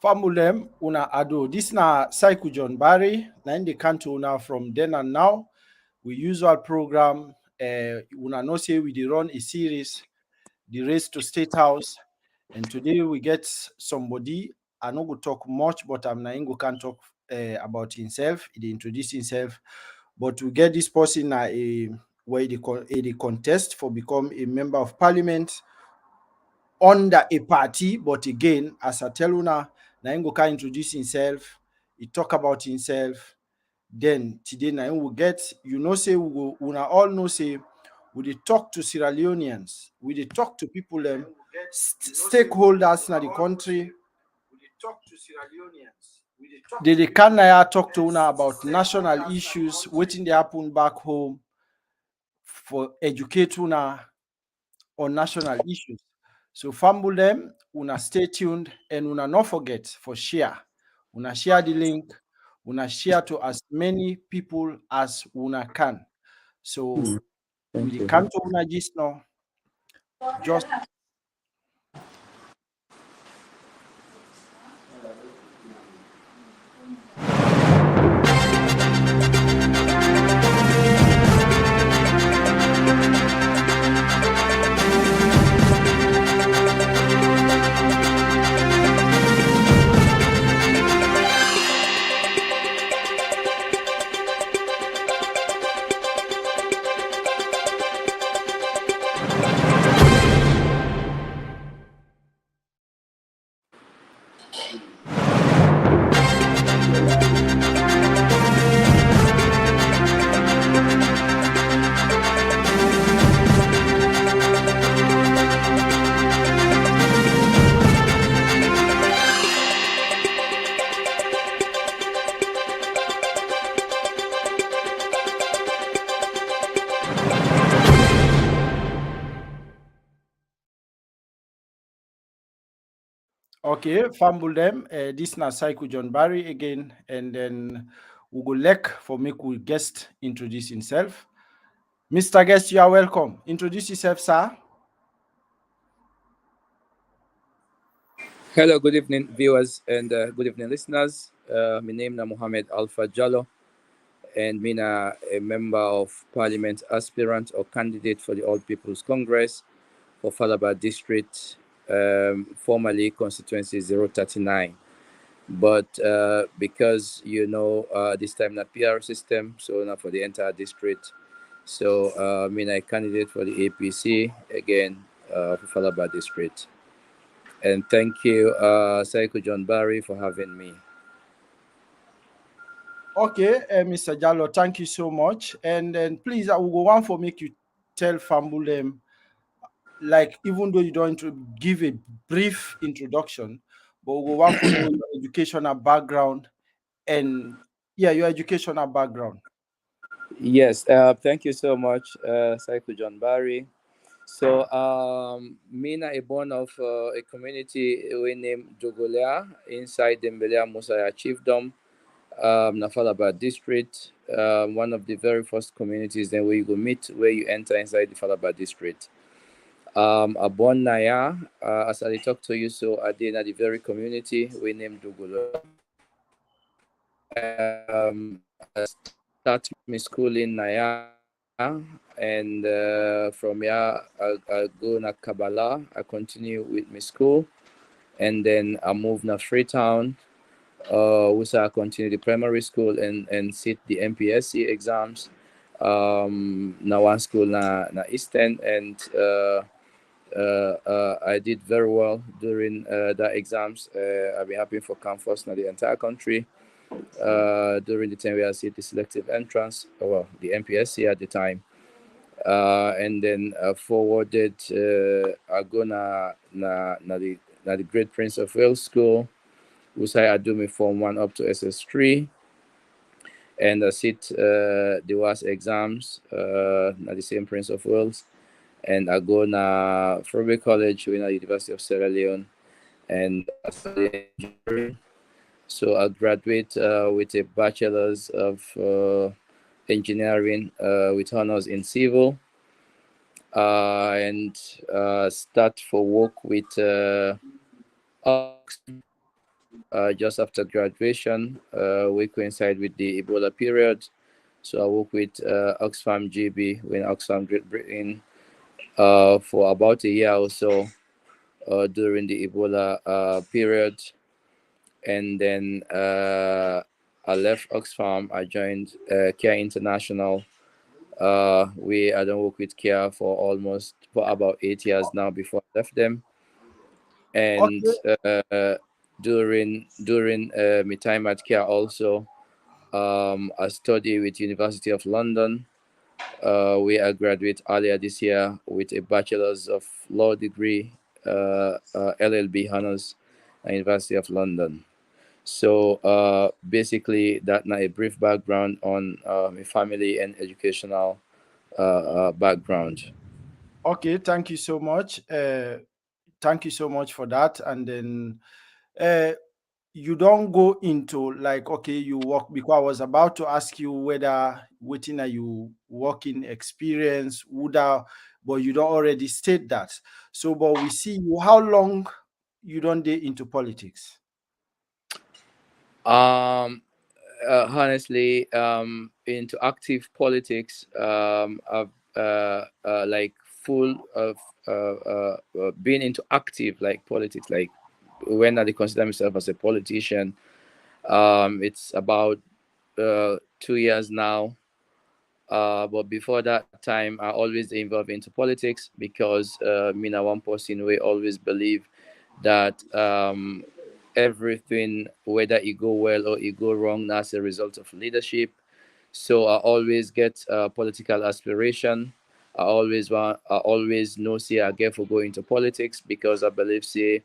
Famulem una ado. This na Psycho John Barry. Na in the canto una from then and now. We usual program. Una no say we dey run a series, the race to State House, and today we get somebody. I no go talk much, but I'm na go can talk about himself. He dey introduce himself, but we get this person na a where they contest for become a member of parliament under a party, but again, as I tell una, Naingo can introduce himself, he talk about himself. Then today Nain will get, say we go, una all know say we dey talk to Sierra Leoneans, we dey talk to people stakeholders in the country. They can talk to una about national issues, waiting they happen back home for educate una on national issues. So fumble them, una stay tuned and una not forget for share. Una share the link, una share to as many people as una can. So we can't una just now. Just okay, fumble them. This na Psycho John Barry again, and then we go lek for make we guest introduce himself. Mr. Guest, you are welcome. Introduce yourself, sir. Hello, good evening, viewers, and good evening, listeners. My name is Mohammed Alpha Jallo, and I'm a member of Parliament aspirant or candidate for the All People's Congress for Falaba District, formerly constituency 039. But because this time not PR system, so not for the entire district. So I'm a candidate for the APC again for Falaba District. And thank you, Psycho John Barry, for having me. Okay, Mr. Jallo, thank you so much. And then please, I will go on for make you tell Fambulem, like even though you don't give a brief introduction, but we'll go on for know your educational background and your educational background. Yes, thank you so much, Psycho John Barry. So, Mina is born of a community we named Jogolea inside the Mbelea Musaya Chiefdom, Nafalaba district, one of the very first communities then where you go meet where you enter inside the Falaba district. I born Naya, as I talk to you, so I did at the very community we named Jogolea. I start my school in Naya, and from here I go to Kabbalah. I continue with my school, and then I move to Freetown. Which I continue the primary school and sit the MPSC exams. Now one school na Eastern, and I did very well during the exams. I've been happy for campus in the entire country. During the time we had the selective entrance, the MPSC at the time, and then forwarded. I go na the Great Prince of Wales School, which I do me Form 1 up to SS3, and I sit the WAS exams at the same Prince of Wales, and I go na Furby College in the University of Sierra Leone, and I study engineering. So I graduate with a bachelor's of engineering with honors in civil, and start for work with just after graduation, we coincide with the Ebola period. So I work with Oxfam GB in Oxfam, Great Britain, for about a year or so during the Ebola period. And then I left Oxfam. I joined Care International. I don't work with Care for about 8 years now before I left them. And Okay. during my time at Care also, I studied with University of London. We I graduate earlier this year with a Bachelor's of Law degree, LLB honors at University of London. So basically, that now a brief background on my family and educational background. Okay, thank you so much. Thank you so much for that. And then uh, you don't go into like, okay, you work, because I was about to ask you whether waiting are you working experience would have, but you don't already state that. So, but we see you how long you don't get into politics. Um, Honestly, into active politics, I've like full of being into active like politics, like when I consider myself as a politician. It's about 2 years now. But before that time, I always involved into politics because me na one person we always believe that everything, whether it go well or it go wrong, that's a result of leadership. So I always get political aspiration. I always know say I get for go into politics because I believe say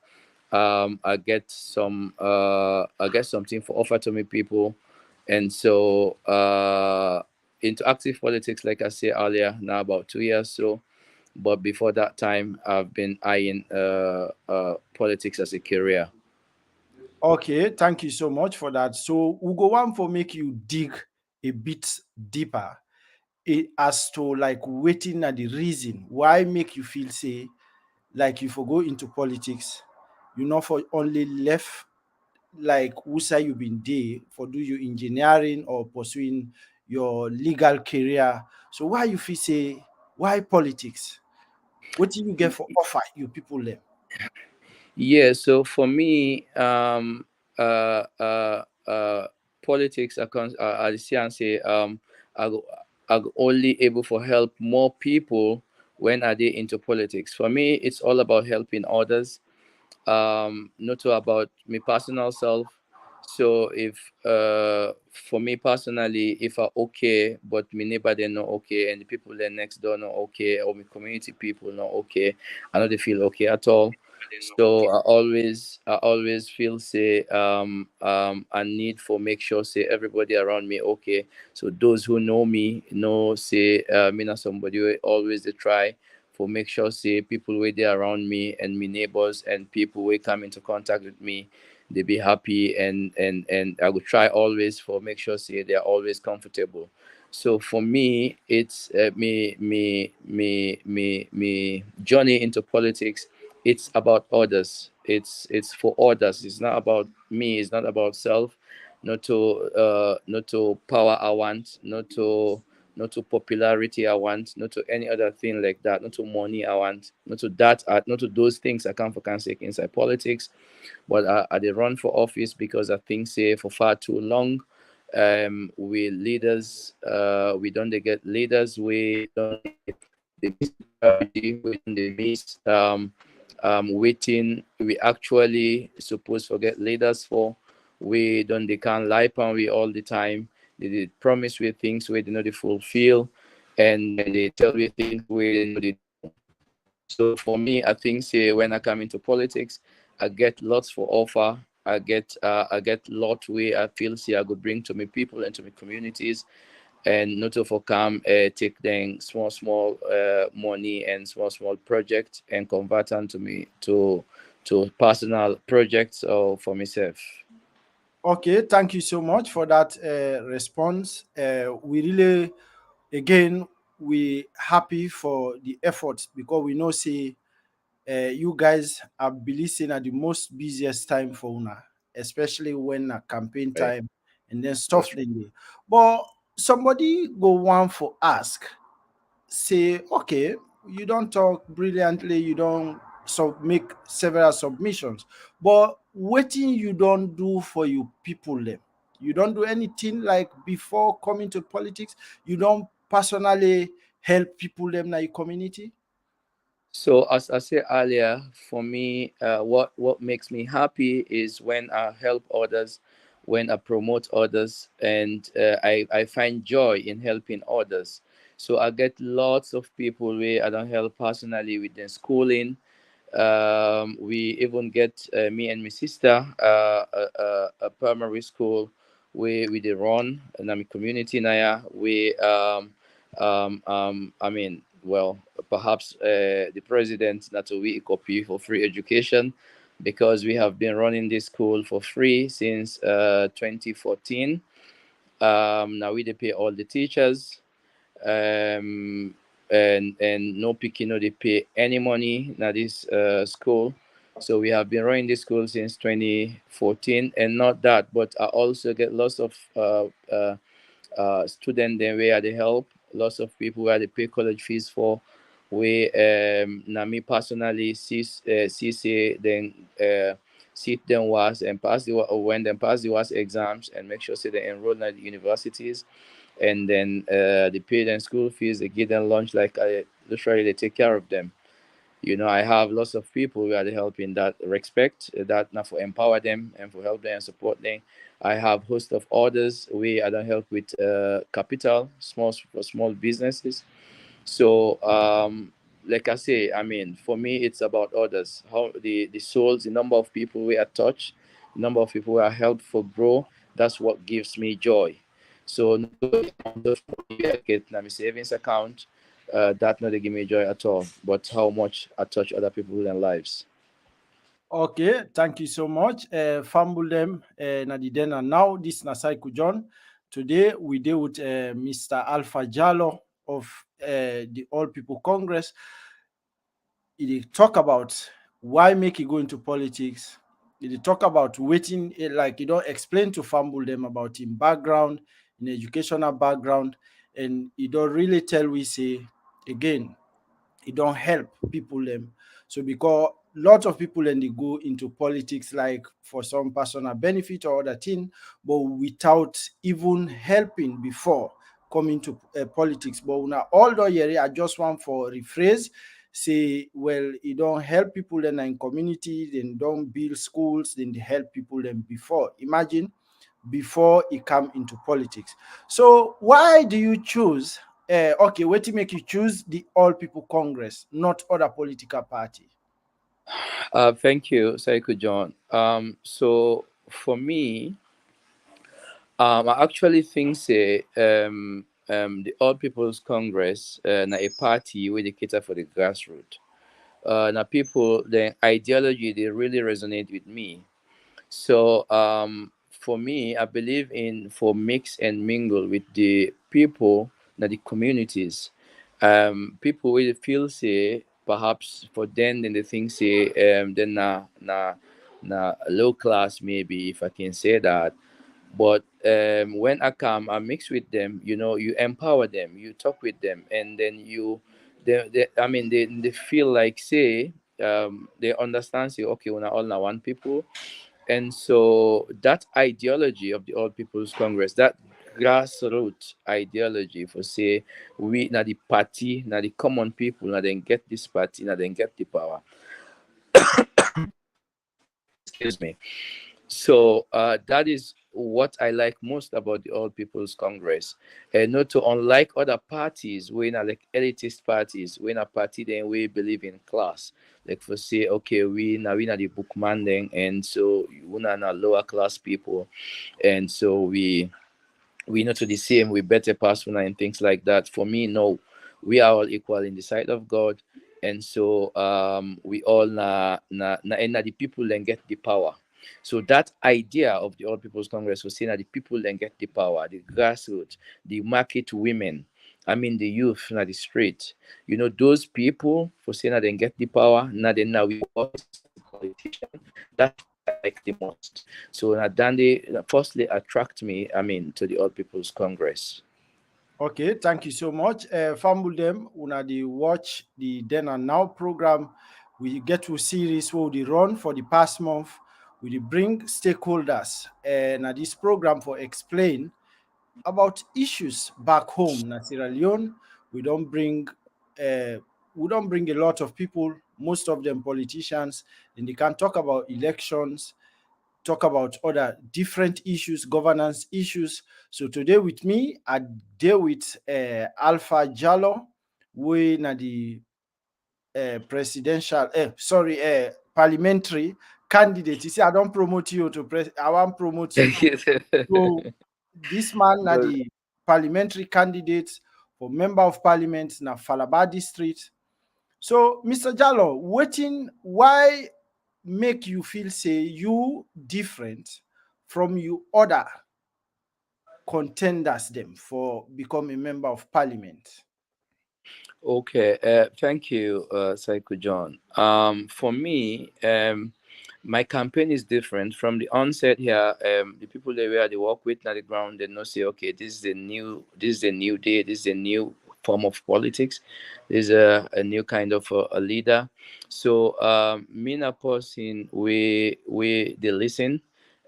I get something for offer to me people, and so into active politics, like I said earlier, now about 2 years. So, but before that time, I've been eyeing politics as a career. Okay, thank you so much for that. So we'll go on for make you dig a bit deeper as to like waiting at the reason why make you feel say like you for go into politics, you know, for only left like who say you been there for do you engineering or pursuing your legal career. So why you feel say why politics? What do you get for offer you people there? Yeah, so for me, uh, uh, uh, politics, I see and say, I go, I go only able for help more people when are they into politics. For me, it's all about helping others, not so about me personal self. So if for me personally, if I okay, but my neighbor they not okay, and the people there next door not okay, or my community people not okay, I know they feel okay at all. So I always feel say I need for make sure say everybody around me okay. So those who know me know say me not somebody who always they try for make sure say people where they around me and my neighbors and people who come into contact with me, they be happy, and I would try always for make sure say they're always comfortable. So for me, it's me journey into politics. It's about others. It's for others. It's not about me. It's not about self. Not to power I want. Not to popularity I want. Not to any other thing like that. Not to money I want. Not to those things I come for can't say inside politics. But I did run for office because I think say for far too long, we leaders, we don't they get leaders, we don't they miss the priority, we don't they miss waiting we actually supposed to get leaders for. We don't they can't lie on we all the time. They did promise we things we did not fulfill, and then they tell we things we did not do. So for me, I think say when I come into politics, I get lots for offer. I get lot way I feel say I could bring to me people and to my communities, and not to for come take them small money and small project and convert them to me to personal projects or for myself. Okay, thank you so much for that response. We really, again, we happy for the efforts because we know say you guys are believing at the most busiest time for una. especially when a campaign Right. time and then stuff That's right. like that. But somebody go one for ask, say, okay, you don't talk brilliantly, you don't make several submissions, but waiting you don't do for you people them. You don't do anything like before coming to politics. You don't personally help people them in your community. So as I said earlier, for me, what makes me happy is when I help others, when I promote others, and I find joy in helping others. So I get lots of people where I don't help personally with their schooling. We even get me and my sister a primary school where we they run in my community now. I mean, well, perhaps the president not a we copy for free education because we have been running this school for free since 2014. Now we they pay all the teachers, um, and no pikin no they pay any money na this school. So we have been running this school since 2014, and not that, but I also get lots of student then where they help lots of people where they pay college fees for. We na me personally see say then sit them was and pass the when them pass the was exams and make sure say they enroll at the universities, and then they pay them school fees, they give them lunch, like I literally they take care of them. I have lots of people who are help in that respect, that now for empower them and for help them and support them. I have host of others we I don't help with capital, small for small businesses. So like I say, I mean, for me it's about others, how the souls, the number of people we are touch, the number of people we are helped for grow. That's what gives me joy. So no the amount of money I get in my savings account, that not they give me joy at all, but how much I touch other people and lives. Okay, thank you so much. Fambul them na the then and now. This na Cycle John. Today we deal with Mr. Alpha Jallo of the All People Congress. He talk about why make he go into politics. He talk about waiting, like he don't explain to Fambul them about him background, in educational background, and he don't really tell we say again it don't help people them. So because lots of people then they go into politics like for some personal benefit or other thing, but without even helping before coming to politics. But now all the year I just want for rephrase say, well, it don't help people then in community, then don't build schools, then they help people then before. Imagine before he come into politics. So why do you choose? Okay, what to make you choose the All People Congress, not other political party? Thank you, Saiko John. So for me, I actually think say the All People's Congress na a party where they cater for the grassroots. Now people the ideology they really resonate with me. So for me, I believe in for mix and mingle with the people, na the communities. People will feel say perhaps for them then they think say then na low class, maybe if I can say that. But when I come, I mix with them. You empower them, you talk with them, and then I mean, they feel like say they understand. Say, okay, we're not all now one people, and so that ideology of the All People's Congress, that grassroots ideology for say we now the party, now the common people, now then get this party, now then get the power. Excuse me. So that is what I like most about the All People's Congress. And not to unlike other parties, we're not like elitist parties, we're not party then we believe in class. Like for say, okay, we not the bookman then, and so we're not lower class people, and so we not to the same, we better pass one and things like that. For me, no, we are all equal in the sight of God, and so we all and na the people then get the power. So that idea of the All People's Congress was saying that the people then get the power, the grassroots, the market women, I mean the youth, not the street. Those people for saying that they get the power, now then now we all as a politician. That's like the most. So Nadande firstly attract me, to the All People's Congress. Okay, thank you so much. Fambul una the watch the Then and Now program. We get to series where we run for the past month. We bring stakeholders na this program for explain about issues back home na Sierra Leone. We don't bring a lot of people, most of them politicians, and they can talk about elections, talk about other different issues, governance issues. So today with me, I deal with Alpha Jallo, we na the parliamentary candidate. You see, I don't promote you to press. I want promote you. So this man na Well, the parliamentary candidate for member of parliament na Falaba district. So Mr. Jallo, why make you feel say you different from you other contenders them for become a member of parliament? Okay, thank you, Psycho John. For me, my campaign is different from the onset here. The people that where they work with at the ground, they know say, okay, this is a new day, this is a new form of politics, this is a new kind of a leader. So, me and a person, we they listen,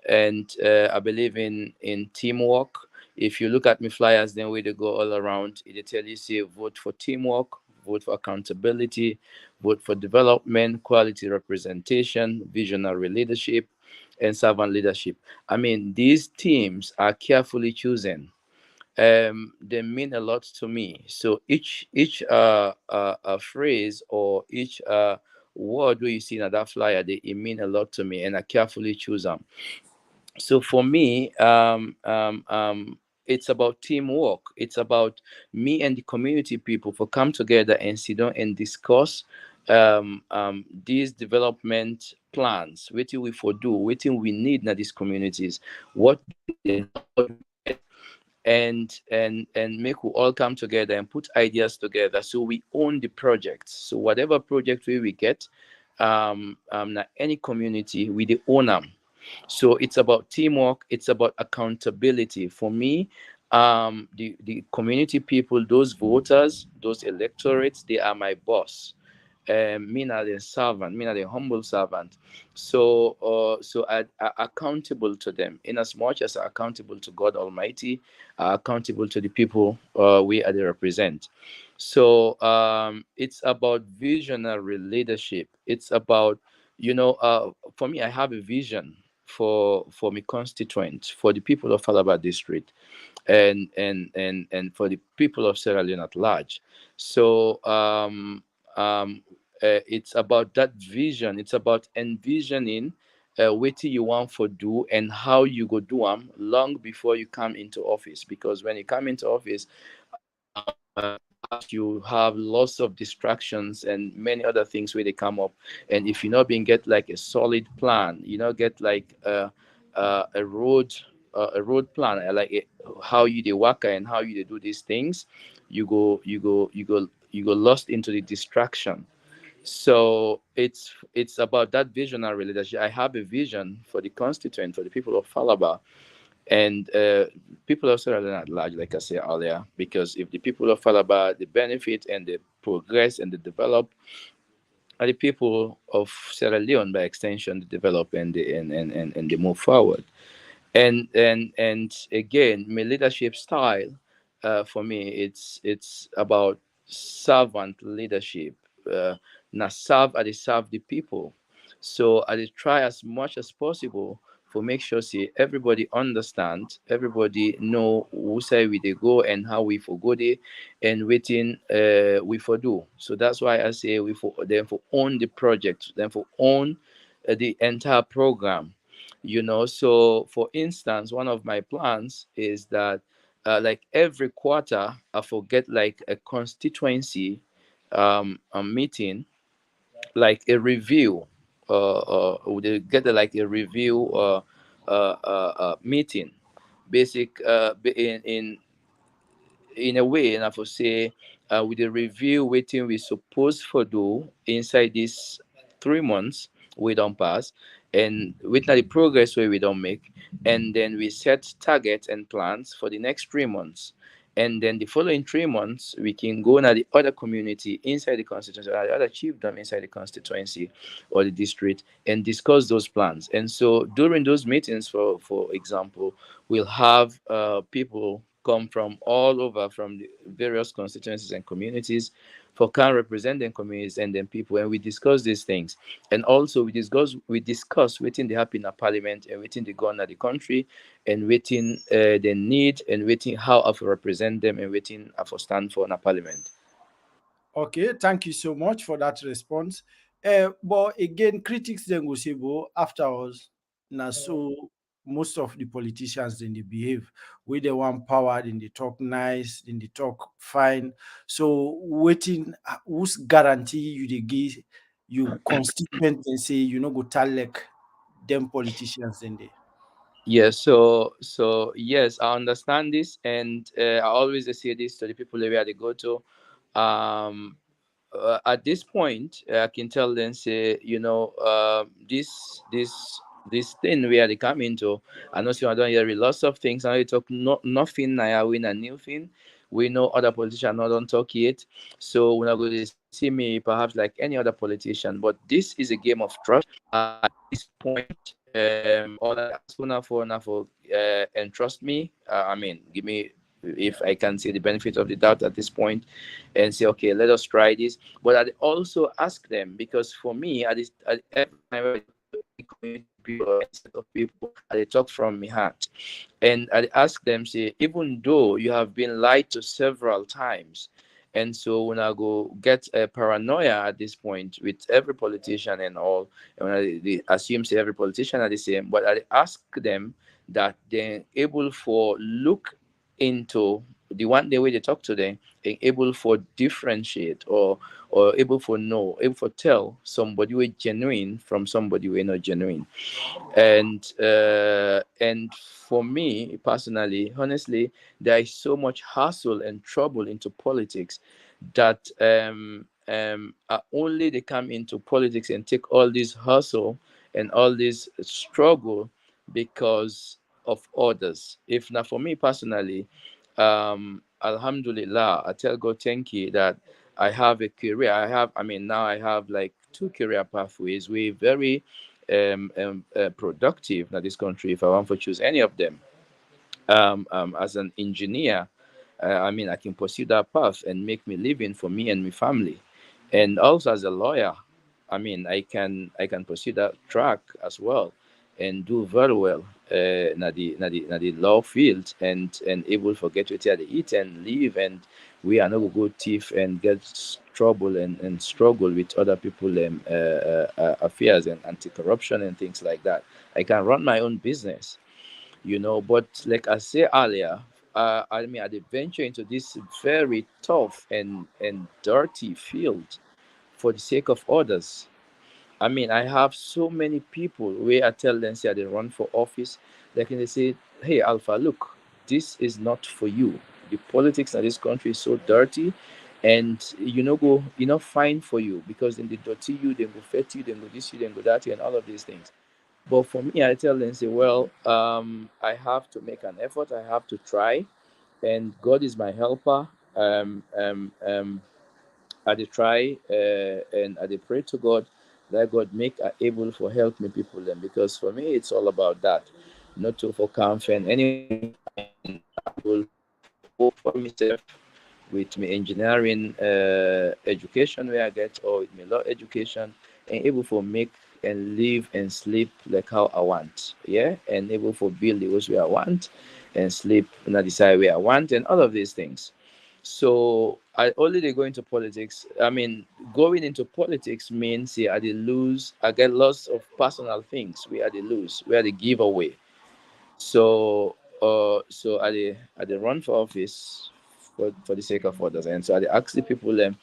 and I believe in teamwork. If you look at me flyers, then we they go all around. They tell you say vote for teamwork, vote for accountability, vote for development, quality representation, visionary leadership, and servant leadership. These themes are carefully chosen. They mean a lot to me. So each phrase or each word we you see in that flyer, they it mean a lot to me, and I carefully choose them. So for me, it's about teamwork. It's about me and the community people for come together and sit down and discuss these development plans. Waiting we for do, waiting we need in these communities. What do we need and how do we get, and make we all come together and put ideas together so we own the project. So whatever project we get, na any community we the own them. So it's about teamwork, it's about accountability. For me, the community people, those voters, those electorates, they are my boss. Me not the servant, me not the humble servant. So I accountable to them in as much as I accountable to God Almighty, accountable to the people we are they represent. So it's about visionary leadership. It's about, for me, I have a vision for my constituent, for the people of Falaba district, and for the people of Sierra Leone at large. So um, it's about that vision. It's about envisioning what you want for do and how you go do them long before you come into office. Because when you come into office, perhaps you have lots of distractions and many other things where they come up. And if you not being get like a solid plan, get like a road plan, like how you they work and how you they do these things, you go lost into the distraction. So it's about that visionary leadership. I have a vision for the constituent, for the people of Falaba, and people of Sierra Leone at large, like I said earlier, because if the people of Falaba they benefit and they progress and they develop, and the people of Sierra Leone by extension they develop and they move forward. And again, my leadership style, for me, it's about servant leadership. Now serve I dey serve the people. So I dey try as much as possible for make sure see everybody understand, everybody know who say we they go and how we for go there and waiting we for do. So that's why I say we for them for own the project, then for own the entire program. So for instance, one of my plans is that like every quarter I forget like a constituency a meeting, like a review, would they get like a review meeting, basic in a way, and I for say with the review waiting we supposed for do inside these 3 months we don't pass, and with the progress where we don't make, and then we set targets and plans for the next 3 months, and then the following 3 months we can go to the other community inside the constituency or the other chiefdom inside the constituency or the district and discuss those plans. And so during those meetings, for example, we'll have people come from all over from the various constituencies and communities for can represent them communities and then people, and we discuss these things. And also we discuss within the happen in parliament and within the governor of the country and within the need and within how I represent them and within I stand for in a parliament. Okay, thank you so much for that response. But again, critics then go say, "Bo, after us, now so most of the politicians then they behave with they want power, then they talk nice, then they talk fine. So waiting, who's guarantee you they give you constituent and say you know go tell like them politicians then they." Yes, so yes, I understand this, and I always say this to the people where they go to. Um, at this point, I can tell them, say, this thing where they come into. I know I don't hear lots of things. I talk nothing. I win a new thing. We know other politicians not don't talk yet, so we're not going to see me perhaps like any other politician. But this is a game of trust. At this point, all I ask for now for and trust me. I mean, give me if I can see the benefit of the doubt at this point and say, okay, let us try this. But I also ask them because for me, at every time I talk to any community people or any set of people, I talk from my heart. And I ask them, say, even though you have been lied to several times, and so when I go get a paranoia at this point with every politician and all, and when they assume say every politician are the same, but I ask them that they're able for look into the one the way they talk to them and able for differentiate or able for know able for tell somebody who is genuine from somebody who is not genuine. And for me personally, honestly, there is so much hassle and trouble into politics that only they come into politics and take all this hustle and all this struggle because of others. If not for me personally, Alhamdulillah, I tell God thank you that I have a career. Now I have like two career pathways. We're very productive in this country if I want to choose any of them. As an engineer, I can pursue that path and make me living for me and my family. And also as a lawyer, I can pursue that track as well and do very well na the law field and able to get with the eat and live, and we are not go thief and get trouble and struggle with other people affairs and anti-corruption and things like that. I can run my own business, but like I said earlier, I did venture into this very tough and dirty field for the sake of others. I have so many people where I tell them, say they run for office, like and they say, hey Alpha, look, this is not for you. The politics in this country is so dirty, and fine for you, because then they dirty you, then go fet you, then go this you, then go that you, and all of these things. But for me, I tell them, say, well, I have to make an effort. I have to try, and God is my helper. I dey try, and I dey pray to God that God make able for help me people them, because for me it's all about that, not to for comfort anyone. I able for work for myself with my engineering education where I get, or with my law education, and able for make and live and sleep like how I want. Yeah, and able for build the house where I want and sleep and decide where I want and all of these things. So I only they go into politics. Going into politics means, yeah, I did lose. I get lots of personal things where I did lose, where they give away. So I dey run for office for the sake of others, and so I dey ask the people them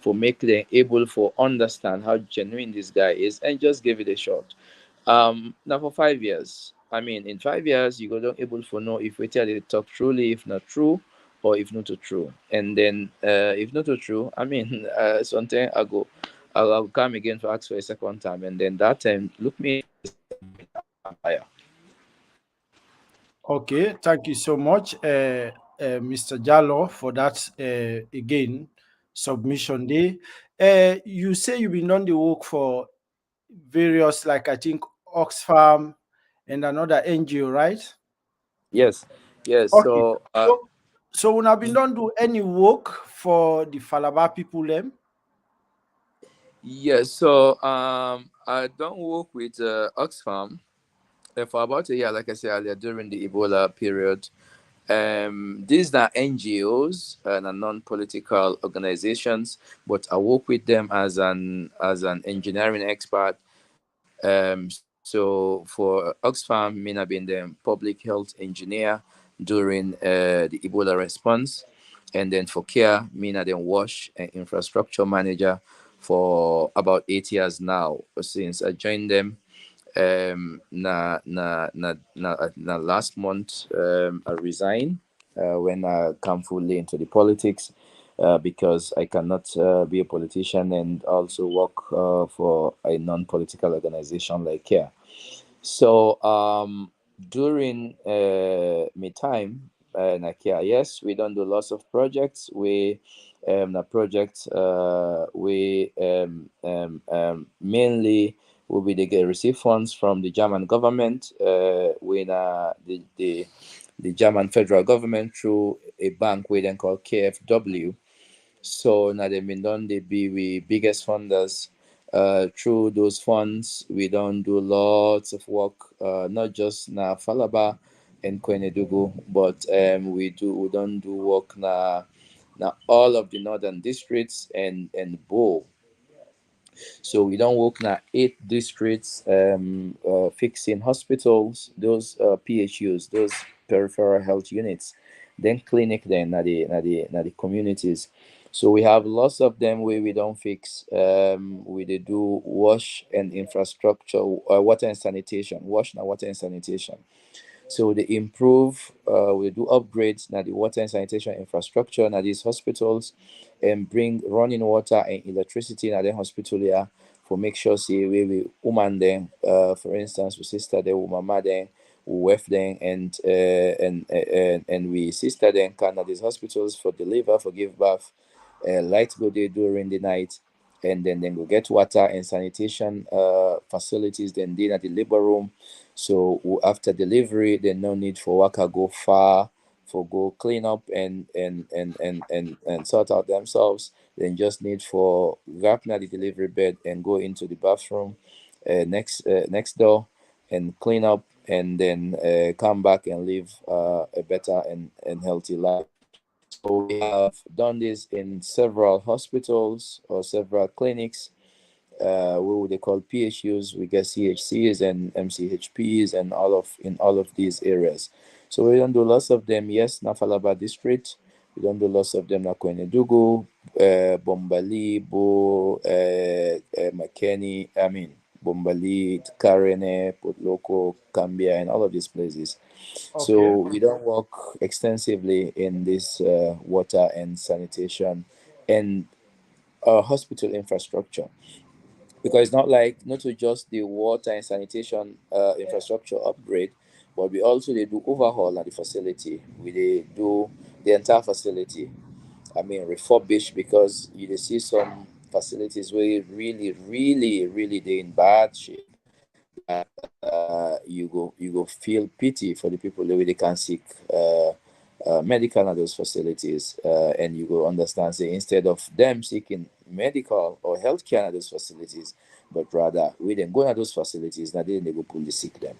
for make them able for understand how genuine this guy is, and just give it a shot. Now for 5 years, in 5 years you go don't able for know if we tell you talk truly, if not true, or if not too true, and then if not too true, something I'll come again to ask for a second time, and then that time look me in the face empire. Okay, thank you so much, Mr. Jallo, for that again submission day. You say you've been on the work for various, like I think Oxfam and another NGO, right? Yes, yes. Okay. So So when have been done do any work for the Falaba people them? yes. So I don't work with Oxfam for about a year, like I said earlier, during the Ebola period. These are NGOs and are non-political organizations, but I work with them as an engineering expert. So for Oxfam, Mina being the public health engineer during the Ebola response, and then for CARE, Mina then WASH and infrastructure manager for about 8 years now since I joined them. Last month I resigned when I come fully into the politics because I cannot be a politician and also work for a non-political organization like CARE. So during my time like yes, we don't do lots of projects. We the projects we mainly will be they get receive funds from the German government when the German federal government through a bank we then call KfW. So now they've been done, they be we biggest funders. Through those funds, we don't do lots of work, not just na Falaba and Kwenedugu, but we don't do work na all of the northern districts and Bo. So we don't work na 8 districts, fixing hospitals, those PHUs, those peripheral health units, then clinic, then na the communities. So we have lots of them where we don't fix. We they do wash and infrastructure, water and sanitation, wash now water and sanitation. So they improve, we do upgrades now the water and sanitation infrastructure now these hospitals and bring running water and electricity now the hospital here for make sure see we woman them, for instance, we sister them, we mama them, we wife them, and we sister them can at these hospitals for deliver, for give birth, light go there during the night, and then go get water and sanitation facilities, then dinner at the labor room. So after delivery, then no need for worker go far for go clean up and sort out themselves. Then just need for grab na the delivery bed and go into the bathroom next door and clean up and then come back and live a better and healthy life. So we have done this in several hospitals or several clinics. What they call PHUs, we get CHCs and MCHPs and all of these areas. So we don't do lots of them. Yes, Nafalaba district. We don't do lots of them. Nakwenedugu, Bombali, Bo, Makeni. I mean Bombali, Karene, Potloko, Cambia, and all of these places. Okay. So we don't work extensively in this water and sanitation and hospital infrastructure because it's not like not to just the water and sanitation infrastructure upgrade, but we also they do overhaul at the facility. We they do the entire facility. I mean refurbish because you dey see some facilities where really they in bad shape. You go feel pity for the people the way they can seek medical at those facilities, and you go understand say instead of them seeking medical or healthcare at those facilities, but rather we then go at those facilities now they go pull the sick them.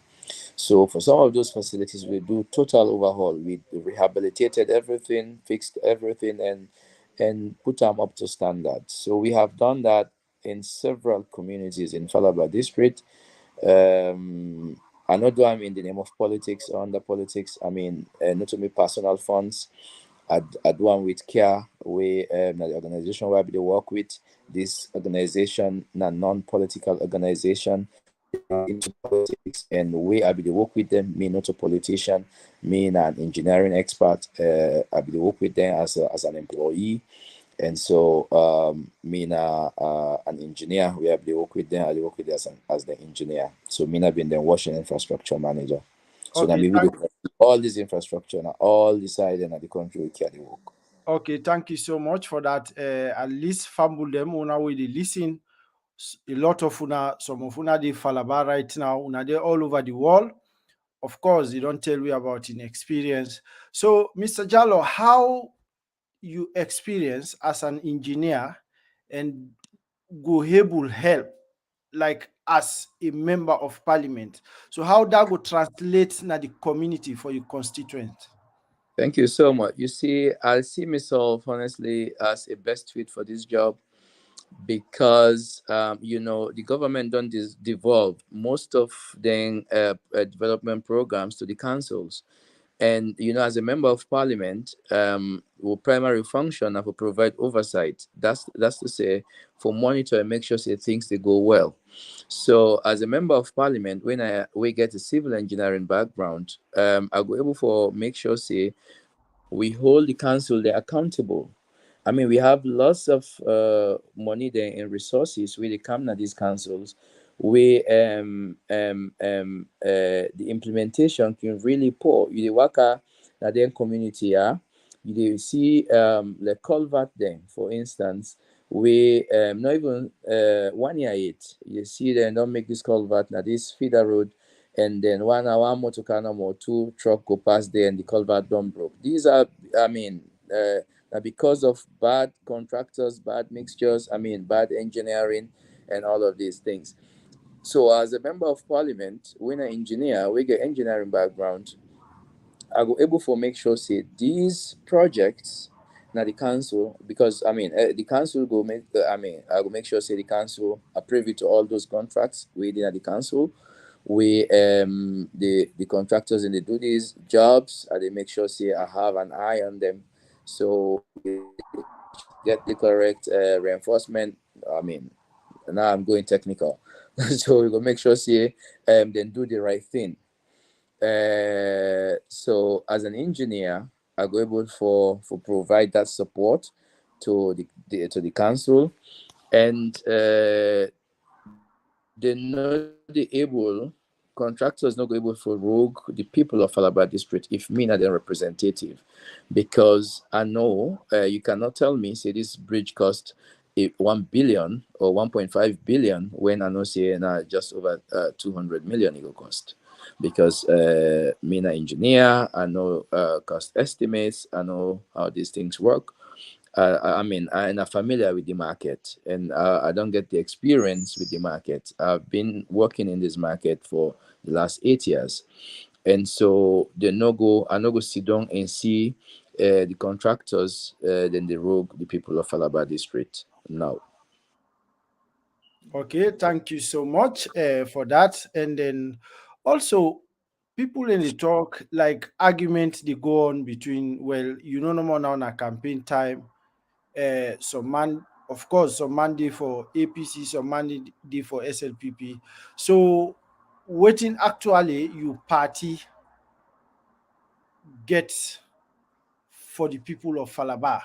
So for some of those facilities, we do total overhaul. We rehabilitated everything, fixed everything, and put them up to standard. So we have done that in several communities in Falaba district. I not do I'm in the name of politics or under politics. I mean, not to me personal funds. I do one with CARE, we the organization where I be work with. This organization, a non-political organization, they are into politics, and we I be work with them. Me not a politician, me an engineering expert. I be work with them as an employee, And so Mina, an engineer, we have the work with them. I work with them as the engineer. So Mina being the washing infrastructure manager. So now Okay, we do all this infrastructure now, all the side and the country we carry work. okay, thank you so much for that. At least fumble them una we dey listen. A lot of una, some of una dey Falaba right now, una dey all over the world. Of course, they don't tell you about in experience. So, Mr. Jallo, how you experience as an engineer and go able help like as a member of parliament. So how that go translate na the community for your constituent? Thank you so much. You see, I see myself honestly as a best fit for this job because the government don't devolve most of the development programs to the councils. And as a member of parliament, our primary function are to provide oversight. That's to say, for monitor and make sure say things they go well. So as a member of parliament, when we get a civil engineering background, I go able for make sure say we hold the council they accountable. I mean, we have lots of money there and resources where they come to these councils. We the implementation can really poor. You dey waka na then community, yeah. You dey see the culvert then, for instance, we not even 1 year yet. You see them don't make this culvert now this feeder road, and then one motor canal or two truck go past there and the culvert don't broke. These are, I mean, because of bad contractors, bad mixtures, I mean, bad engineering and all of these things. So as a member of parliament, when an engineer, we get engineering background, I go able for make sure say these projects now the council, because I mean the council go make I mean I go make sure say the council are privy to all those contracts within at the council. We the contractors and they do these jobs and they make sure say I have an eye on them, so get the correct reinforcement. I mean, now I'm going technical. So we go make sure say then do the right thing. So as an engineer, I go able for provide that support to the council, and they're not able contractors not go able for rogue the people of Falaba district if me not their representative, because I know you cannot tell me say this bridge cost 1 billion or 1.5 billion when I know say just over 200 million it will cost, because me an engineer, I know cost estimates, I know how these things work. I mean, I'm not familiar with the market, and I don't get the experience with the market. I've been working in this market for the last 8 years, and so I no go sit down and see the contractors, then the rogue the people of Falaba district. No. Okay, thank you so much for that. And then also, people in the talk like argument they go on between, well, no more now na campaign time. Some man, of course, some man dey for APC, some man dey for SLPP. So waiting actually you party get for the people of Falaba.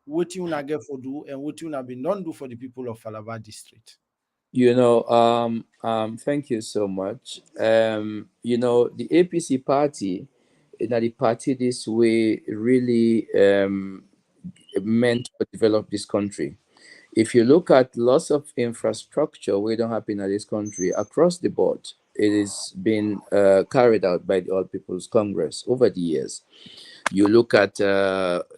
What you una get for do and what you una been done do for the people of Falaba district. Thank you so much. The APC party, the party this way really meant to develop this country. If you look at lots of infrastructure, we don't happen in this country across the board. It is been carried out by the All People's Congress over the years. You look at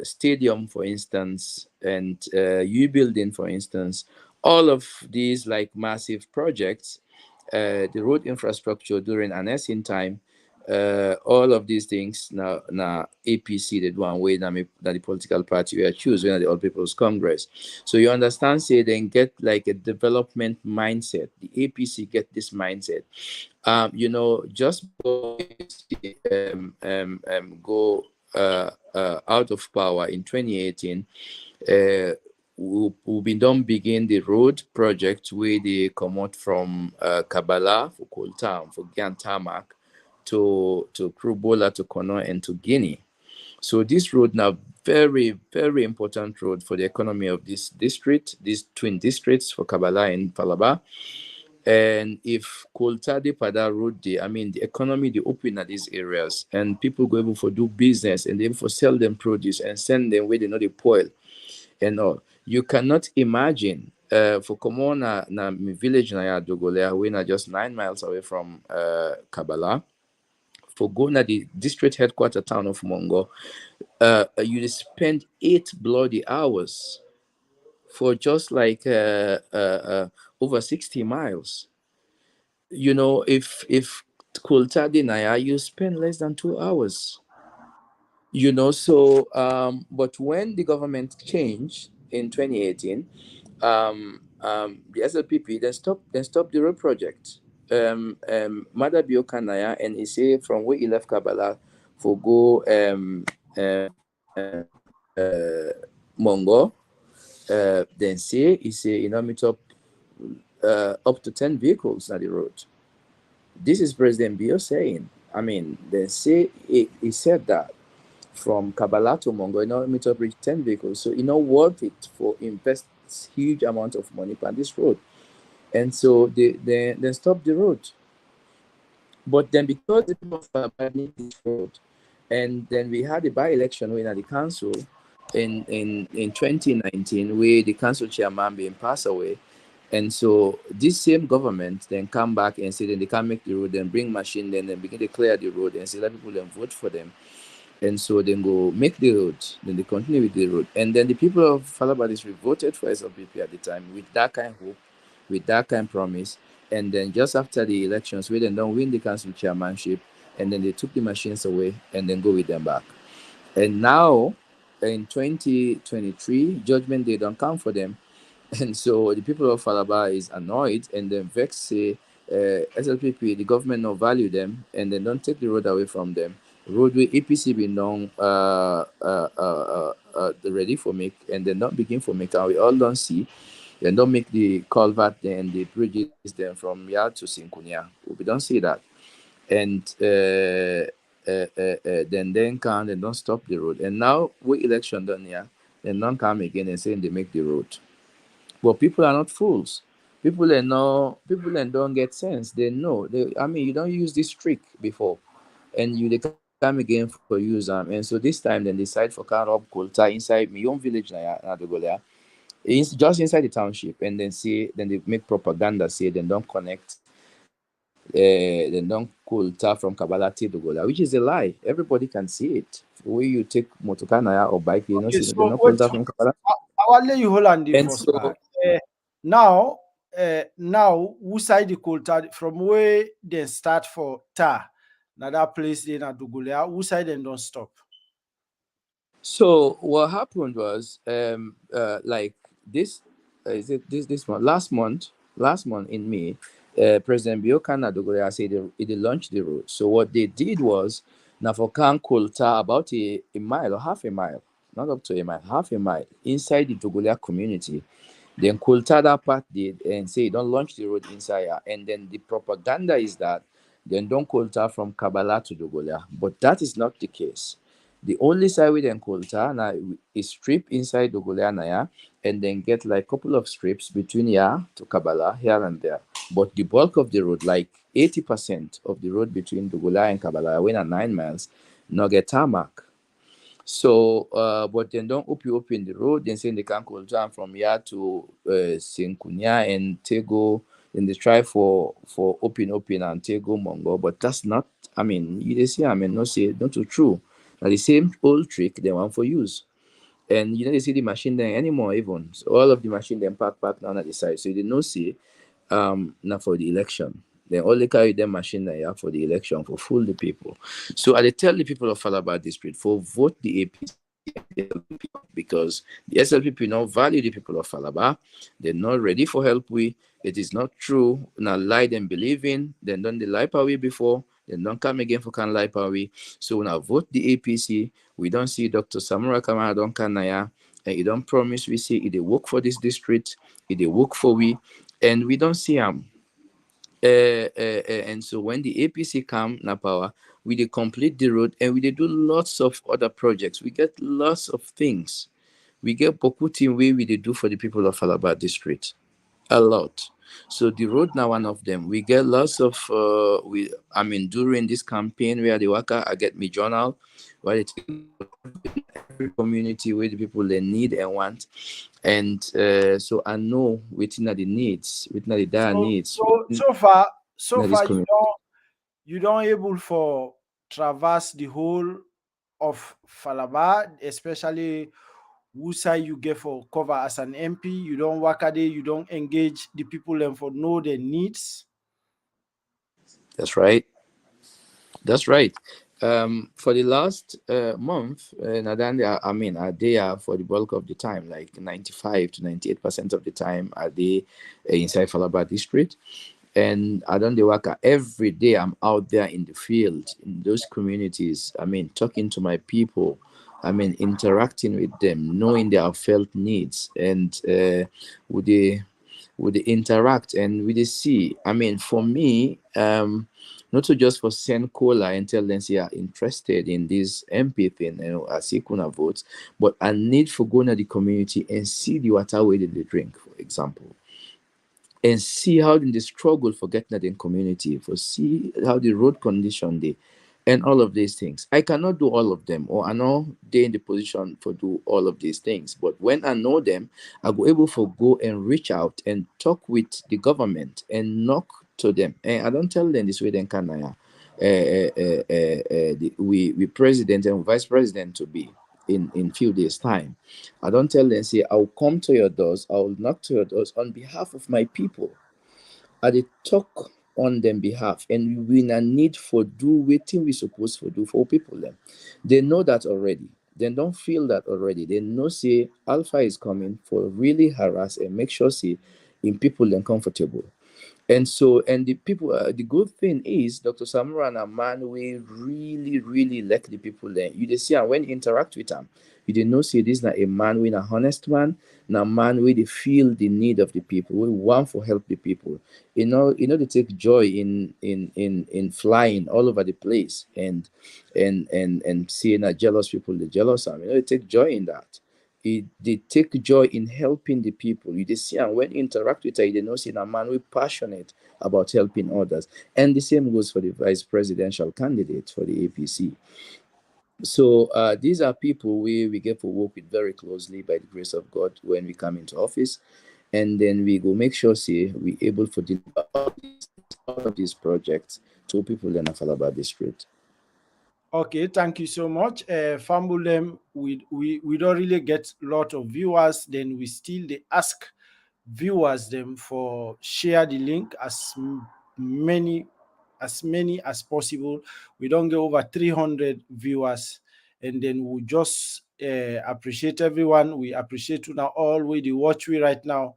stadium, for instance, and U building, for instance. All of these like massive projects, the road infrastructure during annexing time, all of these things now APC did one way that the political party we are choosing the All People's Congress. So you understand, say then get like a development mindset. The APC get this mindset. Just go out of power in 2018, we been done begin the road project where they come out from Kabbalah for Coal Town, for Gian Tarmac, to Krubola, to Kono, and to Guinea. So this road now very, very important road for the economy of this district, these twin districts for Kabala and Falaba. And if Koltade Pada road I mean the economy they open at these areas and people go able for do business and they able for sell them produce and send them where they know the poil and all. You cannot imagine for Komona na mi village na ya Dogolea, we are just 9 miles away from Kabala. For going to the district headquarter town of Mongo, you spend 8 bloody hours for just like over 60 miles. You know, if Kultadi Naya, you spend less than 2 hours. You know, so but when the government changed in 2018, the SLPP then stopped the road project. Mada Biokanaya and he say from where he left Kabbalah for go Mongo, then say he say meet up to 10 vehicles on the road. This is President Bio saying. I mean, they say he said that from Kabbalah to Mongo, meet up reach 10 vehicles. So worth it for invest huge amount of money on this road. And so they stopped the road. But then because the people of Falaba need this road, and then we had a by-election in the council in 2019 where the council chairman being passed away. And so this same government then come back and say then they can't make the road, then bring machine, then begin to clear the road and say let people then vote for them. And so then go make the road, then they continue with the road. And then the people of Falaba district voted for SLPP at the time with that kind of hope, with that kind of promise. And then just after the elections, we then don't win the council chairmanship, and then they took the machines away and then go with them back. And now in 2023, judgment day don't come for them. And so the people of Falaba is annoyed and then vex say SLPP, the government not value them and then don't take the road away from them. Roadway APC be known ready for make and then not begin for make, and we all don't see. Then don't make the culvert and the bridges then from Yard to Sinkunia. We don't see that. And then come and don't stop the road. And now we election done here, then don't come again and saying they make the road. But people are not fools. People don't get sense. They know. You don't use this trick before, and they come again for use them. And so this time, then decide for kind of Kolta inside my own village, just inside the township, and then they make propaganda say they don't connect, they don't Kolta from Kabbalah to Dogola, which is a lie. Everybody can see it. Where you take motokanaya or bike, Okay, see so they don't wait, Kolta from Kabbalah. I'll let you hold on the And first so part. Now, who side the Kolta from where they start for Ta? Now that place in Dugulea, who side then don't stop? So what happened was, like this, is it this month? Last month in May, President Biokana Dogorea said they launched the road. So what they did was, now for Kolta, about a mile or half a mile, not up to a mile, half a mile inside the Dogolea community. Then Kolta that part did and say don't launch the road inside, and then the propaganda is that then don't Kolta from Kabbalah to Dogolea, but that is not the case. The only side we then Kolta now is strip inside Dogolea Naya, and then get like a couple of strips between to Kabbalah here and there. But the bulk of the road, like 80% of the road between Dogolea and Kabbalah, when at 9 miles, not get tarmac. So, but then don't open the road, then saying they can go down from here to Sinkunya and Tego, then they try for open and Tego Mongo, but that's not, you see, not say, not too true. Now the same old trick they want for use. And they see the machine there anymore even. So all of the machine then pack down at the side. So they don't see now for the election. They only carry them machine there for the election for fool the people. So I tell the people of Falaba district for vote the APC because the SLPP not value the people of Falaba. They're not ready for help. It is not true. Now lie them believe in. They done the lie power before. They don't come again for can lie power. So when I vote the APC, we don't see Dr. Samura Kamara don't Kanaya, and he don't promise we see it they work for this district, it they work for we, and we don't see him. And so when the APC come na power, we dey complete the road and we dey do lots of other projects. We get lots of things. We get Bokuti way we dey do for the people of Falaba district. A lot. So the road now one of them. We get lots of during this campaign where the worker I get me journal where it every community where the people they need and want. And so I know within the needs, within the dire needs within So this far community. you don't able for traverse the whole of Falaba, especially who side you get for cover as an MP. You don't work a day, you don't engage the people and for know their needs. That's right. That's right. For the last month, are there for the bulk of the time, like 95 to 98% of the time, are they inside Falaba district. And I don't work every day. I'm out there in the field, in those communities. Talking to my people. Interacting with them, knowing their felt needs, and would they interact and we they see. For me, not to just for send cola and tell them they are interested in this MP thing, as Kuna votes, but I need for go to the community and see the water way that they drink, for example, and see how they struggle for getting that in community, for see how the road condition they, and all of these things. I cannot do all of them, or I know they in the position for do all of these things. But when I know them, I go able for go and reach out and talk with the government and knock to them. And I don't tell them this way. Then can I? We president and vice president to be in few days time. I don't tell them say I'll come to your doors, I'll knock to your doors on behalf of my people. I dey talk on them behalf, and we na need for do waiting we supposed for do for people them. They know that already. They don't feel that already. They know say Alpha is coming for really harass and make sure say in people them comfortable. And so, and the people, the good thing is, Dr. Samura and a man we really, really like the people there. You dey see, and when you interact with them, you dey know say this not a man, we a honest man, na man we they feel the need of the people, we want for help the people. They take joy in flying all over the place and seeing a jealous people, the jealous. They take joy in that. They take joy in helping the people. You see, and when you interact with her, you know, see a man who passionate about helping others. And the same goes for the vice presidential candidate for the APC. So these are people we get to work with very closely by the grace of God when we come into office, and then we go make sure see we able to deliver all of these projects to people in the Falaba district. Okay, thank you so much. Fambulem, we don't really get a lot of viewers, then we still they ask viewers them for share the link many as possible. We don't get over 300 viewers, and then we just appreciate everyone. We appreciate you now all we the watch we right now.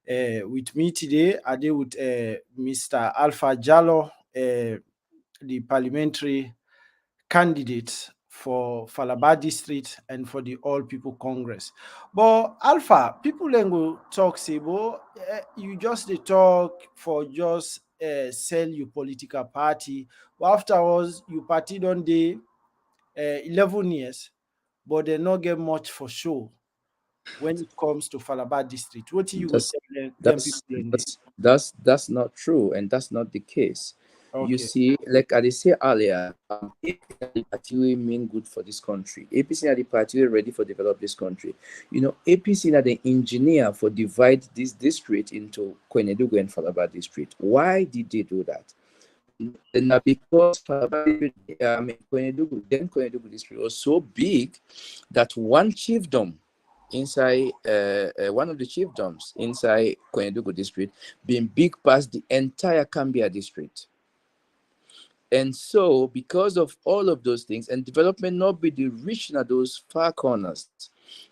With me today, I deal with Mr. Alpha Jallo, the parliamentary candidate for Falaba district and for the All People Congress. But Alpha, people then go talk say, you just they talk for just sell your political party. But afterwards, you party on the 11 years, but they not get much for show when it comes to Falaba district. What do you go That's tell them people that's in there? that's not true, and that's not the case. You Okay. see, like I said earlier, APC are the party we mean good for this country. APC are the party we ready for develop this country. APC are the engineer for divide this district into Kwenedugu and Falaba district. Why did they do that? And now because Falaba Kwenedugu district was so big that one chiefdom inside one of the chiefdoms inside Kwenedugu district being big past the entire Kambia district. And so because of all of those things and development not be the reaching at those far corners.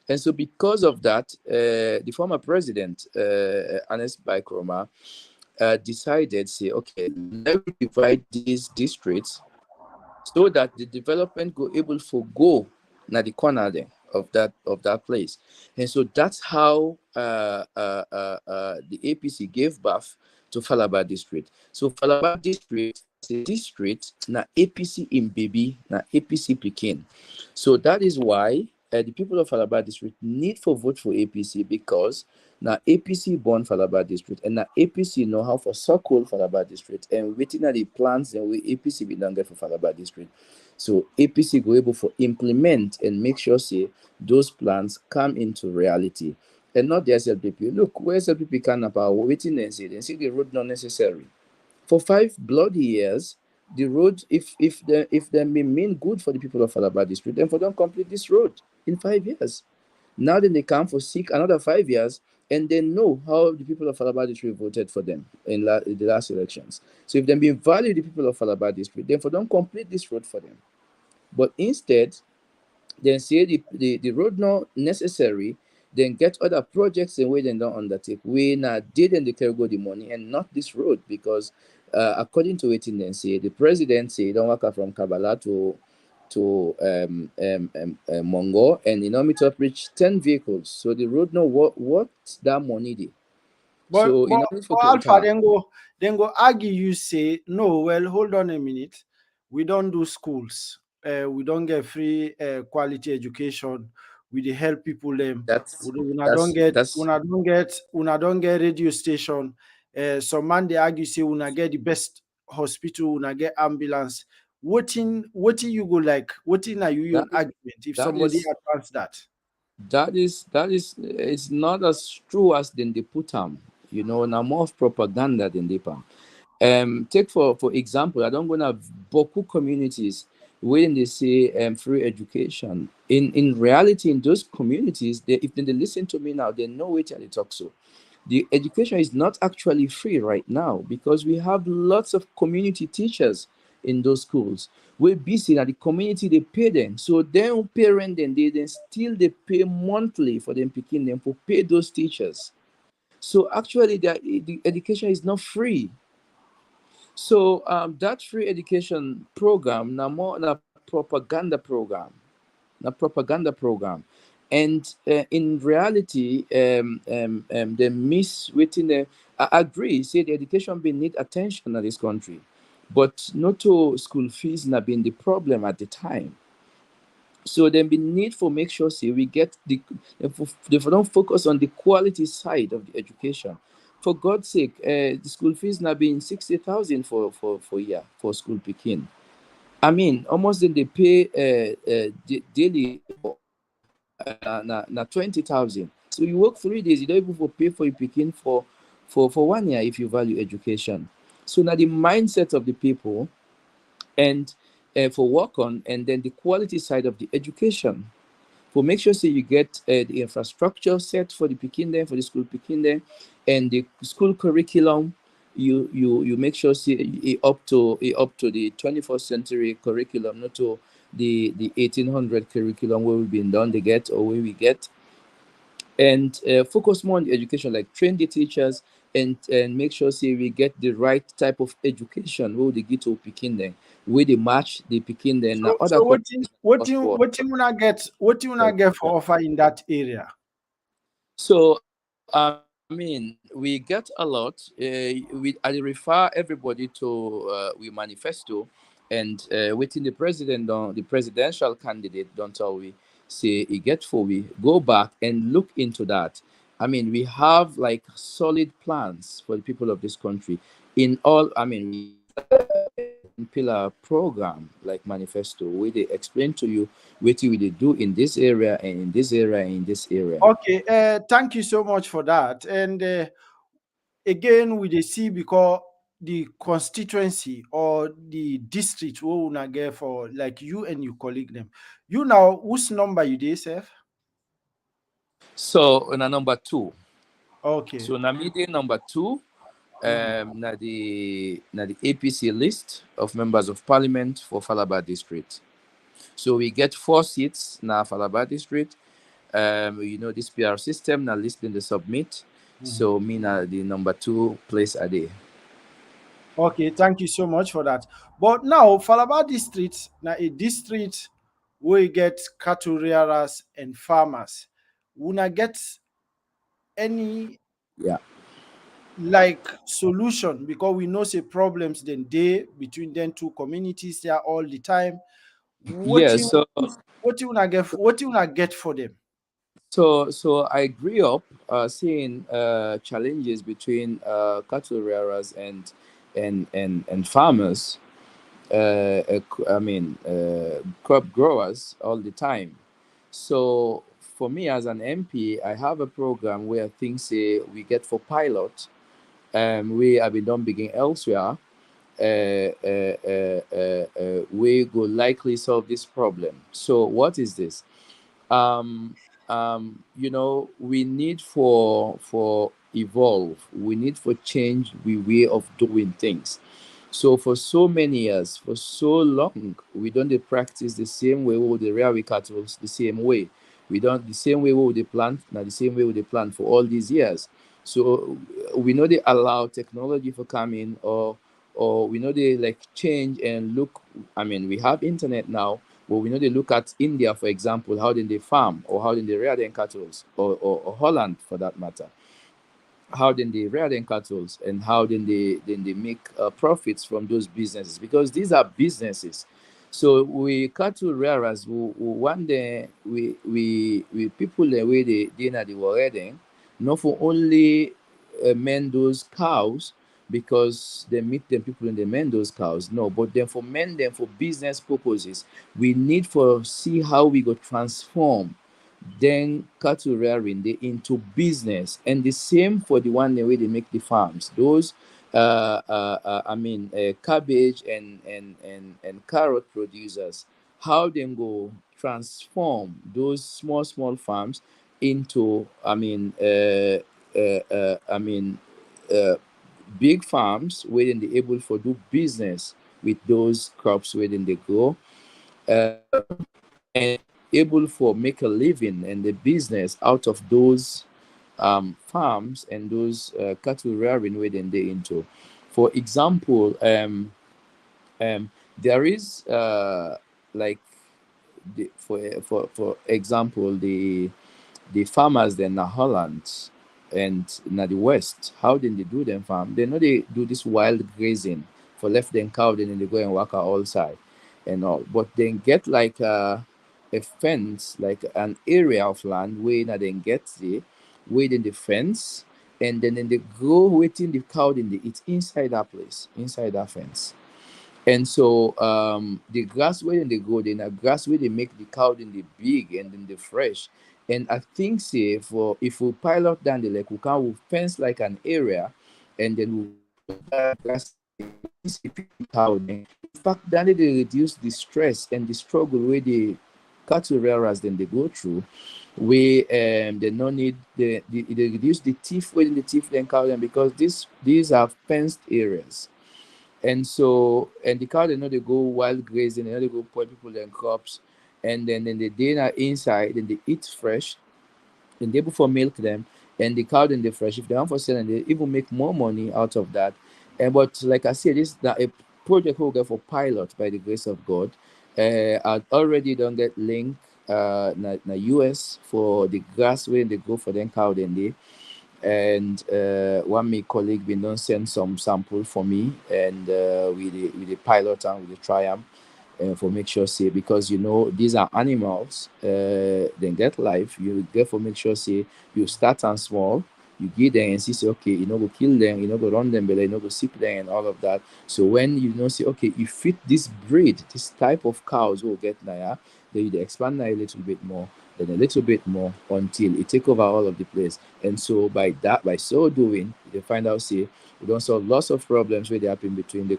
And so because of that, the former president, Ernest Baikroma, decided, say, okay, let me divide these districts so that the development go able to go na the corner there of that place. And so that's how the APC gave birth to Falaba district. So Falaba district as a district na APC in baby na APC Pekin. So that is why the people of Falaba district need for vote for APC, because na APC born Falaba district and na APC know how for circle Falaba district and within the plans and we APC be done get for Falaba district. So APC go able for implement and make sure say those plans come into reality and not the SLPP. Look, where SLPP can about waiting and say the road not necessary. For 5 bloody years, the road, if they mean good for the people of Falaba district, then for them complete this road in 5 years. Now then they come for seek another 5 years, and they know how the people of Falaba district voted for them in the last elections. So if they been value the people of Falaba district, then for them complete this road for them. But instead, then say the road not necessary, then get other projects and way they don't undertake. We now did and they carry go the money and not this road, because according to it, then say the president say don't work out from Kabbalah to Mongo, and you know me to reach 10 vehicles. So the road no what that money did. But So you but, know for but Alpha Kota. then go argue you say no. Well, hold on a minute. We don't do schools. We don't get free quality education. We dey help people them. That's Una don't that's get that's una don't get radio station. Some man they argue say una get the best hospital. Una get ambulance. What you go like? What in are you that an is argument if that somebody is advance that? that is it's not as true as then they put them. You know, now more of propaganda than they put. Take for example, I don't gonna Boku communities when they say free education. In reality, in those communities, if they listen to me now, they know what they talk so. The education is not actually free right now, because we have lots of community teachers in those schools. We're busy at the community, they pay them. So then parent then they then still they pay monthly for them picking them for pay those teachers. So actually the education is not free. So that free education program now more na propaganda program, and in reality, they miss within the. I agree. Say the education be need attention in this country, but not to school fees not been the problem at the time. So then be need for make sure say we get if we don't focus on the quality side of the education. For God's sake, the school fees now being 60,000 for year for school picking. I mean, almost then they pay daily for na 20,000. So you work 3 days, you don't even pay for your picking for 1 year if you value education. So now the mindset of the people and for work on, and then the quality side of the education. For make sure say you get the infrastructure set for the picking them, for the school picking them, and the school curriculum. You make sure say up to the 21st century curriculum, not to the 1800 curriculum where we've been done. They get or where we get, and focus more on the education, like train the teachers and make sure say we get the right type of education where they get to picking them, where they match the picking them. Now So other what countries you not what you for. what you wanna get for offer in that area? So I mean, we get a lot. I refer everybody to we manifesto, and within the president, the presidential candidate, don't tell we say he get for we go back and look into that. I mean, we have like solid plans for the people of this country. In all, I mean, we get a 10 pillar program like manifesto where they explain to you what we they do in this area and in this area and in this area. Okay, thank you so much for that. And again, we dey see because the constituency or the district we una get for like you and your colleague them. You now whose number you dey sef? So na number two. Okay. So na meeting number two. Mhm. Na the APC list of members of parliament for Falaba district. So we get 4 seats na Falaba district. This PR system na list in the submit. Mhm. So me na the number 2 place a day. Okay, thank you so much for that. But now Falaba district na a district where you get cattle rearers and farmers. Una get any Yeah. like solution, because we know say problems then dey between them two communities there all the time. What Yeah, you what you wanna get for them? so I grew up seeing challenges between cattle rearers and farmers. I mean, crop growers all the time. So for me as an MP, I have a program where things say we get for pilot. We have been done begin elsewhere. We will likely solve this problem. So what is this? um we need for evolve, we need for change the way of doing things. So for so many years, for so long, we don't dey practice the same way we dey rear we cattle the same way. We don't the same way we dey plant, na the same way we dey plant for all these years. So we know they allow technology for coming, or we know they like change and look. I mean, we have internet now. Well, we know they look at India, for example, how then they farm, or how then they rear their cattle, or Holland for that matter, how then they rear their cattle, and how then they make profits from those businesses, because these are businesses. So we cattle rearers, we one day we people the way they na the wedding, not for only mend those cows, because they meet them people in the mend those cows, no, but then for mend them for business purposes. We need for see how we go transform then cattle rearing they into business, and the same for the one the way they make the farms, those cabbage and carrot producers, how they go transform those small farms into uh, big farms where then they able for do business with those crops where then they grow, and able for make a living and the business out of those farms and those cattle rearing where then they into. For example, there is like for example, the farmers then na Holland and na the West, how then they do them farm? They know they do this wild grazing for left them cow, then they go and work out all side and all. But then get like a fence, like an area of land where na then get the where then the fence, and then they go waiting the cow, then they eat inside that place, inside that fence. And so the grass where they go, then a grass where they make the cow then the big and then the fresh. And I think say for if we pilot down the lake, we can we fence like an area, and then we put that grass once it feed the cow. Then in fact then they reduce the stress and the struggle where the cattle rearers then they go through. We they no need they reduce the teeth where the teeth then cow them, because these are fenced areas. And so, and the cow they know they go wild grazing, they know they go point people their crops, and then the dinner inside, then they eat fresh, then they able for milk them, and the cow then they fresh. If they want for selling, they even make more money out of that. And but like I said, this that a project we will get for pilot by the grace of God. I already don't get link na US for the grass where they go for them cow then they, and one my colleague been done send some sample for me, and with the pilot and with the triumph for make sure say, because these are animals, then get life, you get for make sure say you start and small, you give them and see say okay, you know go kill them, you know go run them, but you know go sick them and all of that. So when you know say okay, you fit this breed, this type of cows will get now, then you expand now a little bit more, then a little bit more, until it take over all of the place. And so by so doing, they find out say we don't solve lots of problems where they happen between the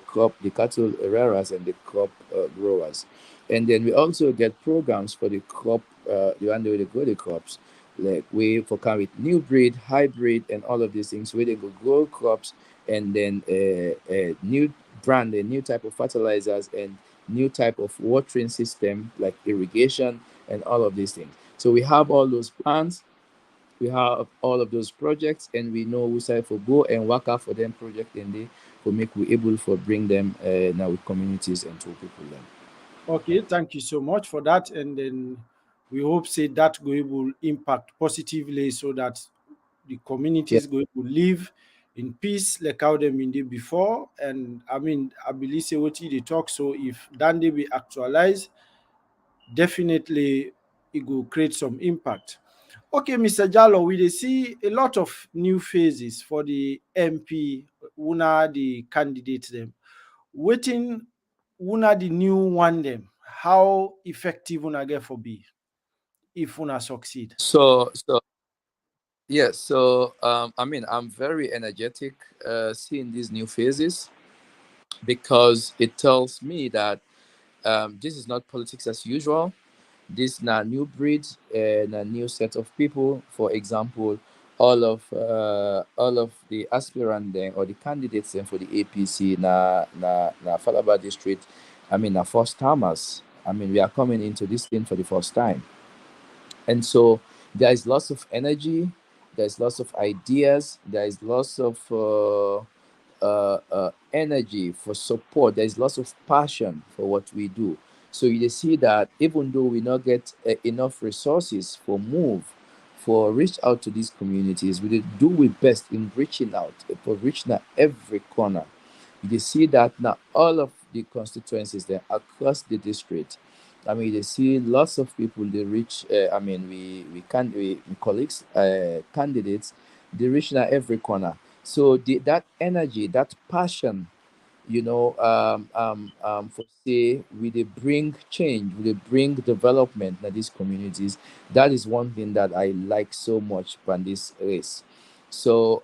cattle rearers and the crop growers. And then we also get programs for the crop, the one where they grow the crops, like we for come with new breed, hybrid, and all of these things where they go grow crops, and then a new brand, a new type of fertilizers, and new type of watering system like irrigation and all of these things. So we have all those plans, we have all of those projects, and we know we say for go and work out for them project, and they for make we able for bring them now with communities and to people them. Okay, thank you so much for that. And then we hope say that will impact positively so that the Yeah, communities going to live in peace like how them in there before. And I mean, I believe say what they talk. So if then they be actualized, definitely it will create some impact. Okay, Mr. Jallo, we dey see a lot of new phases for the MP, una the candidates them. Waiting, una the new one them. How effective una get for be if una succeed? So yes. So I mean, I'm very energetic seeing these new phases because it tells me that this is not politics as usual. This na new breed and a new set of people. For example, all of the aspirant then or the candidates then for the APC na Falaba district. I mean, na first timers. I mean, we are coming into this thing for the first time, and so there is lots of energy. There's lots of ideas. There is lots of energy for support. There's lots of passion for what we do. So you see that even though we not get enough resources for move, for reach out to these communities, we dey do we best in reaching out, for reaching out every corner. You see that now all of the constituencies there across the district. I mean, they see lots of people. They reach. I mean, we colleagues, candidates, they reach now every corner. So that energy, that passion, for say we they bring change, we they bring development in these communities. That is one thing that I like so much from this race. So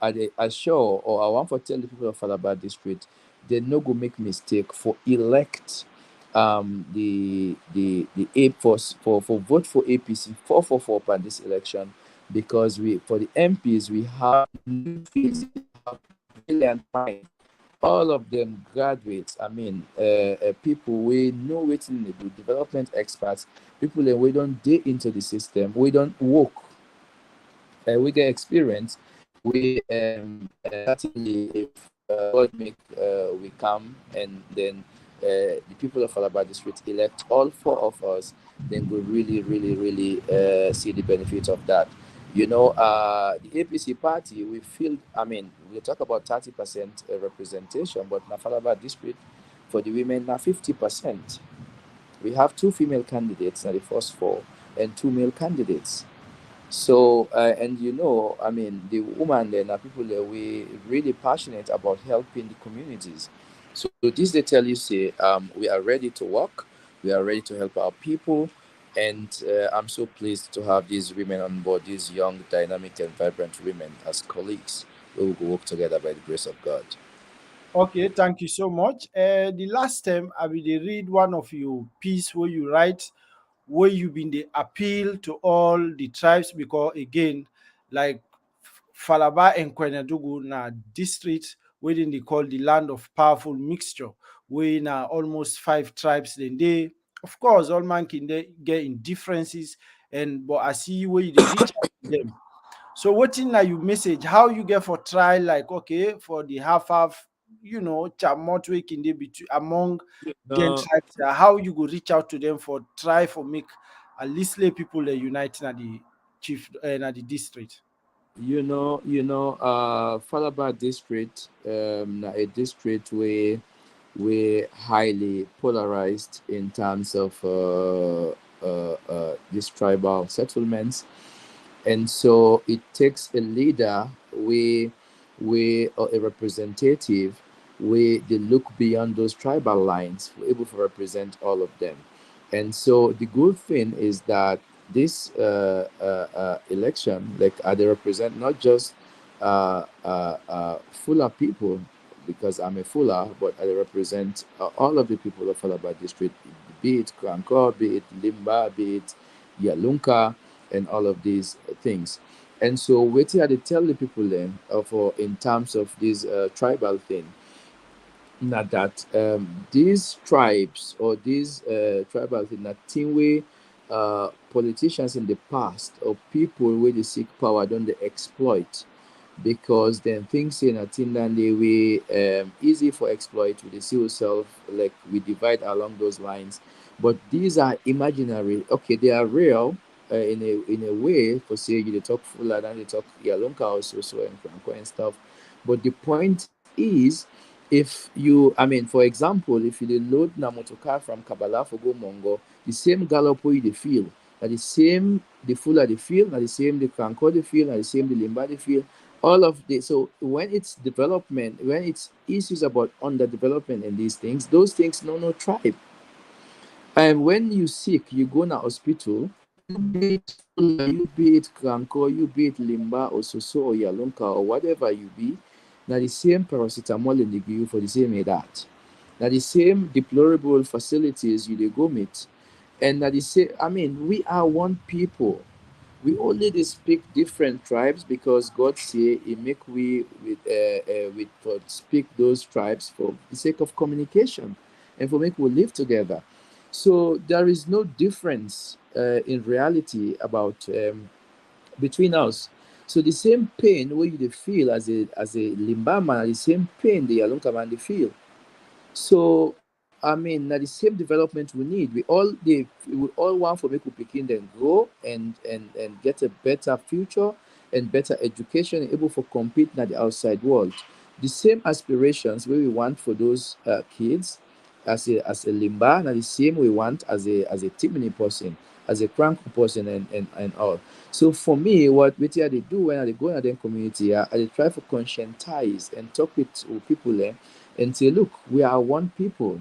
I sure or I want to tell the people of Falaba district, they no go make mistake for elect the A for vote for APC 444 for this election, because we for the MPs we have new faces, we have brilliant minds, all of them graduates. I mean, people we know waiting they do, development experts, people that we don't dig into the system, we don't work, we get experience. We certainly, if God make we come and then the people of Alaba district elect all four of us, then we really, really, really see the benefits of that. The APC party, we feel, I mean, we talk about 30% representation, but in Falaba district, for the women, now 50%. We have two female candidates, now the first four, and two male candidates. So, and I mean, the woman then are people that we really passionate about helping the communities. So this they tell you, say, we are ready to work, we are ready to help our people, and I'm so pleased to have these women on board, these young, dynamic, and vibrant women as colleagues. We will work together by the grace of God. Okay, thank you so much. The last time I will dey read one of your piece where you write where you been the appeal to all the tribes, because again, like Falaba and Kwenedugu na district within they call the land of powerful mixture, where na almost five tribes then they, of course, all man can they get in differences, and but I see where you dey reach out to them. So what in na you message how you get for try, like okay, for the half, chamot week in the between among them Uh, tribes, how you go reach out to them for try for make at least lay people unite na the chief na the district. Falaba district, na a district where we highly polarized in terms of these tribal settlements, and so it takes a leader, or a representative, where they look beyond those tribal lines, we're able to represent all of them. And so the good thing is that this election, like they represent not just Fula people, because I'm a Fula, but I represent all of the people of Falaba district, be it Krankor, be it Limba, be it Yalunka, and all of these things. And so, what I tell the people then, for in terms of this tribal thing, not that these tribes or these tribal thing, that thing way politicians in the past or people where they seek power don't they exploit, because then things in a thing that they way easy for exploit with the civil self, like we divide along those lines. But these are imaginary. Okay, they are real, in a way for say you talk full and they talk Yalonka also so and Franco and stuff. But the point is, if you, I mean, for example, if you dey load na motor car from Kabala for go Mongo, the same gallop wey you dey feel, na the same the full they feel, na the same the Franco they feel, na the same the Limba they feel. All of the so when it's development, when it's issues about underdevelopment and these things, those things no tribe. And when you sick, you go na hospital, you be it Fula, you be it Kranko, you be it Limba or Soso or Yalonka or whatever you be, now the same paracetamol in the give you for the same that. Now the same deplorable facilities you dey go meet. And now the same, I mean, we are one people. We only dey speak different tribes because God say He make we with for speak those tribes for the sake of communication and for make we live together. So there is no difference in reality about between us. So the same pain where you dey feel as a Limba man, the same pain the Yalunka man they feel. So I mean, now the same development we need. We all want for make we pikin them grow and get a better future and better education and able for compete in the outside world. The same aspirations where we want for those kids as a limba, now the same we want as a timid person, as a crank person and all. So for me, what I they do when I go in the community, I try to conscientize and talk with people there and say, look, we are one people.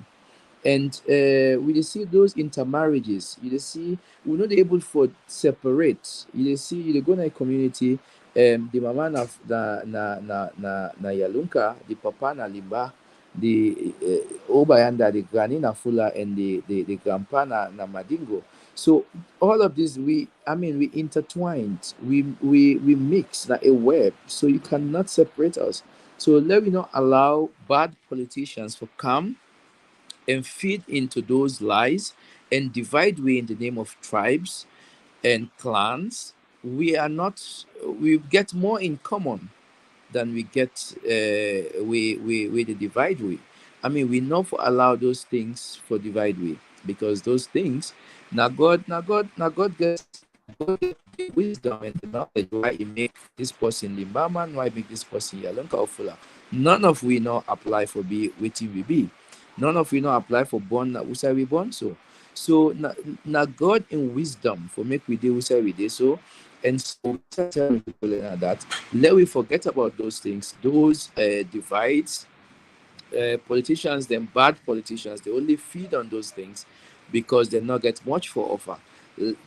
And we dey see those intermarriages, you dey see we no dey able for separate. You dey see you dey go na a community, the mama na Yalunka, the papa na Limba, the Obayanda, the granny na Fula, and the grandpa na Madingo. So all of this we intertwined, we mix like a web, so you cannot separate us. So let me not allow bad politicians to come and feed into those lies and divide we in the name of tribes and clans. We are not, we get more in common than we get, we the divide we. I mean, we not for allow those things for divide we, because those things, now God gets the wisdom and the knowledge why he make this person Limbaman, why make this person Yalonka or Fula. None of we not apply for be waiting we be. None of we not apply for born na usai we born so. So na God in wisdom for make we do usai we do so. And so we start telling people that let we forget about those things, those divides. Politicians, them bad politicians, they only feed on those things because they not get much for offer.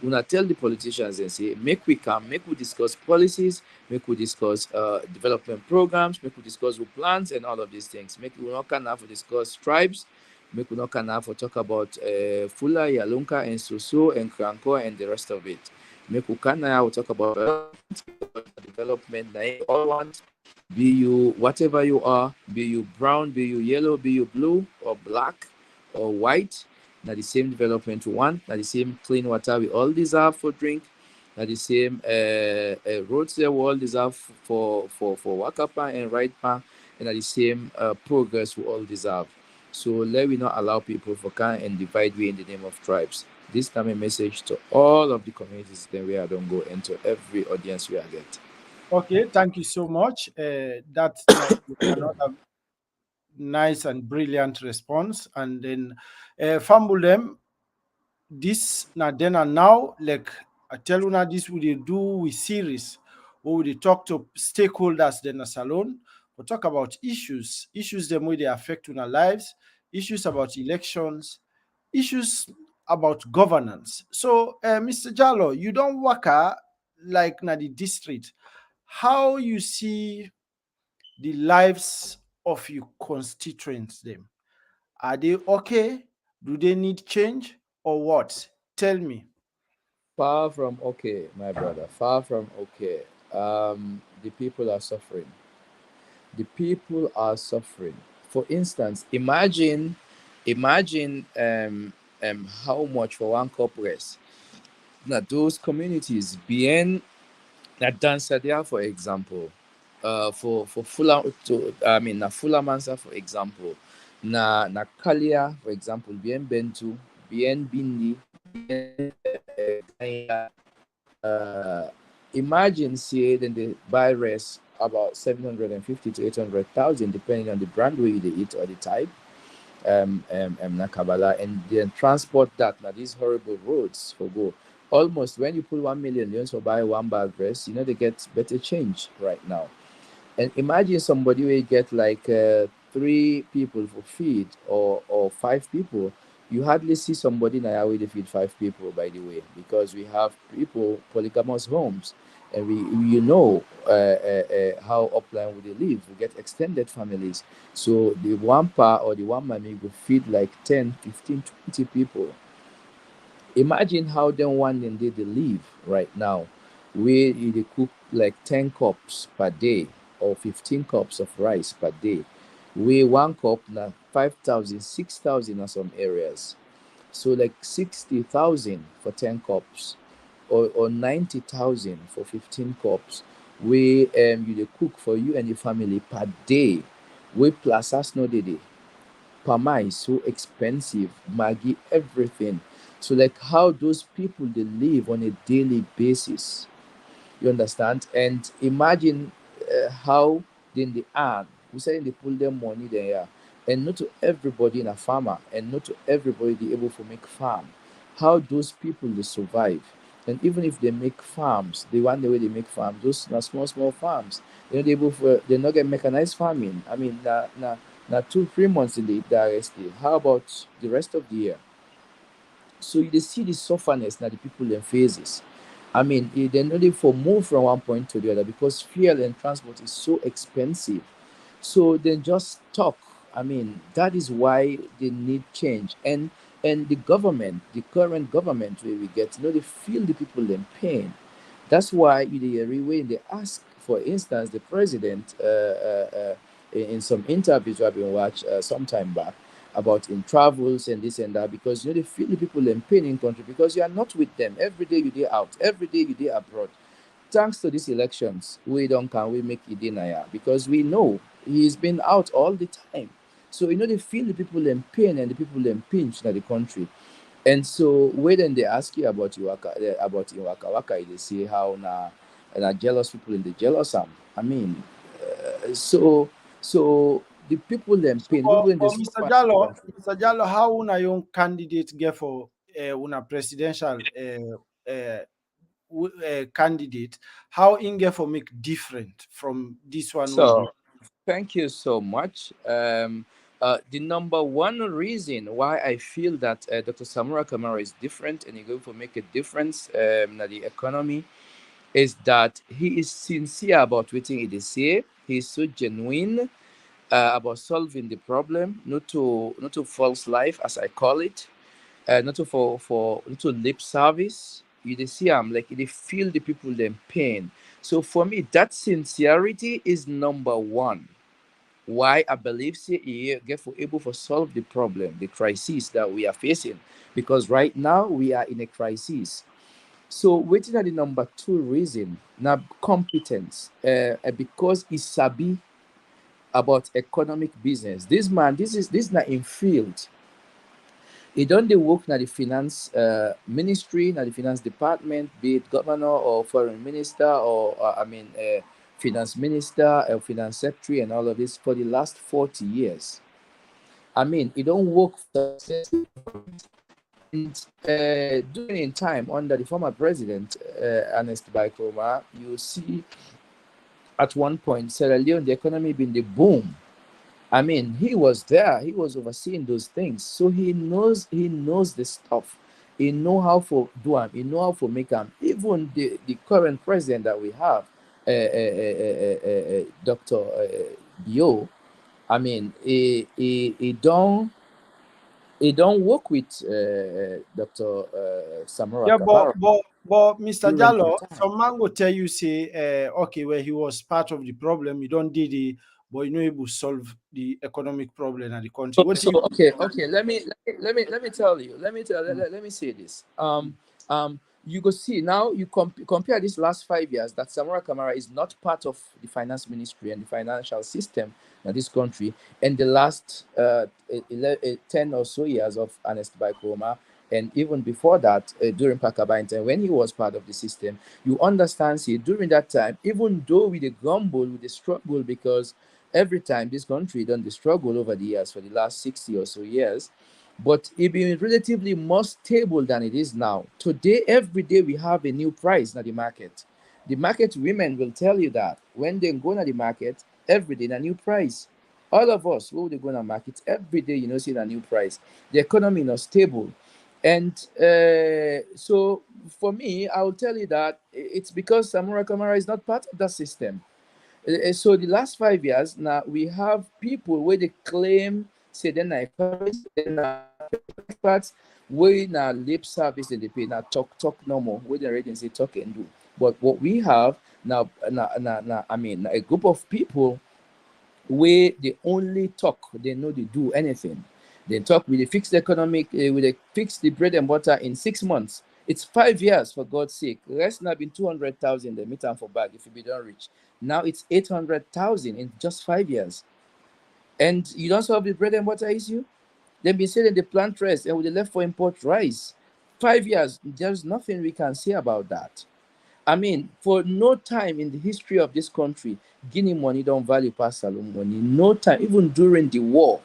When I tell the politicians and say, make we come, make we discuss policies, make we discuss development programs, make we discuss plans and all of these things. Make we not can have to discuss tribes, make we not can have to talk about Fula, Yalunka, and Soso, and Kranko, and the rest of it. Make we can now talk about development, they all want. Be you whatever you are, be you brown, be you yellow, be you blue or black or white, now the same development we want, now the same clean water we all deserve for drink, now the same roads we all deserve for wakapa and right pan, and now the same progress we all deserve. So let we not allow people for can and divide we in the name of tribes. This time a message to all of the communities that we are don't go into every audience we are get. Okay, thank you so much. That's another nice and brilliant response. And then, Fambulem, this na then and now, like I tell you now, this we dey do with series where we dey talk to stakeholders then a salon. We talk about issues them way they affect our lives, issues about elections, issues about governance. So, Mr. Jallo, you don't work like na the district. How you see the lives of your constituents them? Are they okay? Do they need change or what? Tell me. Far from okay, my brother. Far from okay. The people are suffering. The people are suffering. For instance, imagine how much for one cup rice. Now those communities being that Dansadia, for example, for Fula to I mean na Fula Mansa, for example, na Kalia, for example, bien Bentu, bien Bindi, bien Ganya, Imagine, say, then the buy rest about 750 to 800,000, depending on the brand way they eat or the type. Nakabala, and then transport that now these horrible roads for go. Almost when you put 1 million units for buy one bag dress, they get better change right now. And imagine somebody will get like 3 people for feed or 5 people. You hardly see somebody now where they feed 5 people, by the way, because we have people polygamous homes, and how upline would they live. We get extended families, so the one pa or the one mommy will feed like 10, 15, 20 people. Imagine how them one day they live right now, where they cook like 10 cups per day or 15 cups of rice per day, where one cup now 5,000, 6,000 in some areas. So like 60,000 for 10 cups, or 90,000 for 15 cups, where you dey cook for you and your family per day, where plus as no dey. Pama is so expensive, Maggie, everything. So like how those people they live on a daily basis. You understand? And imagine how then they earn. We say they pull their money there, and not to everybody in a farmer, and not to everybody they able to make farm. How those people they survive, and even if they make farms, the one the way they make farms, those na small farms, they're not able for they not get mechanized farming. I mean, na 2 3 months in the rest. How about the rest of the year? So you dey see the sufferness that the people then faces. I mean, they no dey for move from one point to the other because fuel and transport is so expensive. So they just talk. I mean, that is why they need change. And the government, the current government where we get, they feel the people in pain. That's why when they ask, for instance, the president in some interviews I've been watched some time back about in travels and this and that, because they feel the people in pain in country because you are not with them. Every day you day out, every day you day abroad. Thanks to these elections, we don't can we make Idinaya because we know he's been out all the time. So they feel the people in pain and the people in pinch in the country. And so when they ask you about Iwaka Waka, they say how na jealous people in the jealous am. I mean, so the people in So, pain, the people in but this Mr. Jallo, how una young candidate get for una presidential candidate? How in get for make different from this one we did? so thank you so much. The number one reason why I feel that Dr. Samura Kamara is different and he's going to make a difference in the economy is that he is sincere about what he say. He is so genuine about solving the problem, not to false life as I call it, not to for not to lip service. You dey see am like they feel the people them pain. So for me, that sincerity is number one. Why I believe say he get for able to solve the problem, the crisis that we are facing, because right now we are in a crisis. So waiting at the number two reason now competence, because he sabi about economic business. This man, this not in field. He don't dey work na the finance ministry, na the finance department, be it governor or foreign minister or finance minister or finance secretary and all of this for the last 40 years. I mean, he don't work for successful and during in time under the former president, Ernest Bai Koroma, you see at one point Sierra Leone, the economy been the boom. I mean, he was there. He was overseeing those things, so he knows the stuff. He know how to do them. He know how to make them. Even the current president that we have, Doctor Bio. I mean, he don't work with Doctor Samora Yeah, Kamara but Mr. during the Jallo, time. some man go tell you say, okay, well he was part of the problem. You don't did it, but you know able to solve the economic problem in the country. What do So you okay, okay. Let me tell you. Let me say this. You go see now. You compare this last 5 years that Samora Kamara is not part of the finance ministry and the financial system in this country, and the last 10 or so years of Ernest Bai Koroma, And even before that, during Pakaba time, when he was part of the system, you understand, see, during that time, even though with the grumble, with the struggle, because every time this country done the struggle over the years for the last 60 or so years, but it been relatively more stable than it is now. Today, every day we have a new price in the market. The market women will tell you that when they go to the market, every day a new price. All of us who they go to market every day, see a new price. The economy is stable. And so for me, I will tell you that it's because Samura Kamara is not part of that system. So the last 5 years now, we have people where they claim say they're not economists, they're not experts, we now lip service and they pay now talk normal, where they already say talk and do. But what we have now, I mean, a group of people where they only talk, they know they do anything. They talk with the fixed economic, with the fixed the bread and butter in 6 months. It's 5 years, for God's sake. Rest now been 200,000 the meter for bag if you be done rich. Now it's 800,000 in just 5 years. And you don't solve the bread and butter issue? They've been selling the plant rice and with the left for import rice. 5 years, there's nothing we can say about that. I mean, for no time in the history of this country, Guinea money don't value past Salom money. No time, even during the war,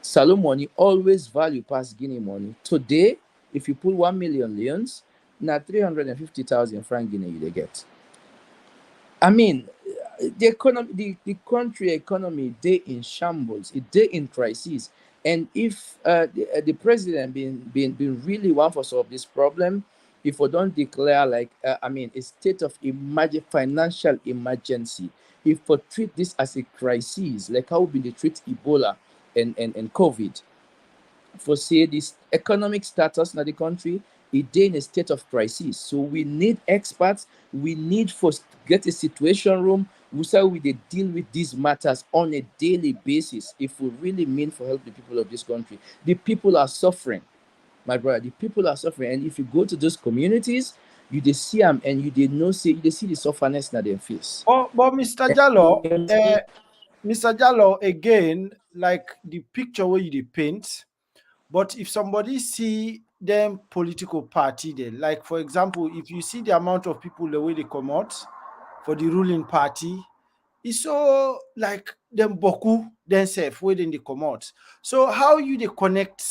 Salom money always value past Guinea money. Today, if you pull 1 million leons, now 350,000 franc Guinea you get. I mean, the economy, the country economy, they in shambles, it they in crisis. And if the president been really want to solve this problem, if we don't declare like a state of financial emergency, if we treat this as a crisis, like how we treat Ebola and COVID, for say this economic status in the country, it in a state of crisis. So we need experts, we need for get a situation room, we say we they deal with these matters on a daily basis if we really mean for help the people of this country. The people are suffering, my brother, the people are suffering. And if you go to those communities, you they see them and you they know say you they see the sufferness that they face. But Mr. Jallo, again, like the picture where you dey paint, but if somebody see them political party there, like for example, if you see the amount of people the way they come out for the ruling party, it's so like them boku themselves where then they come out. So how you they connect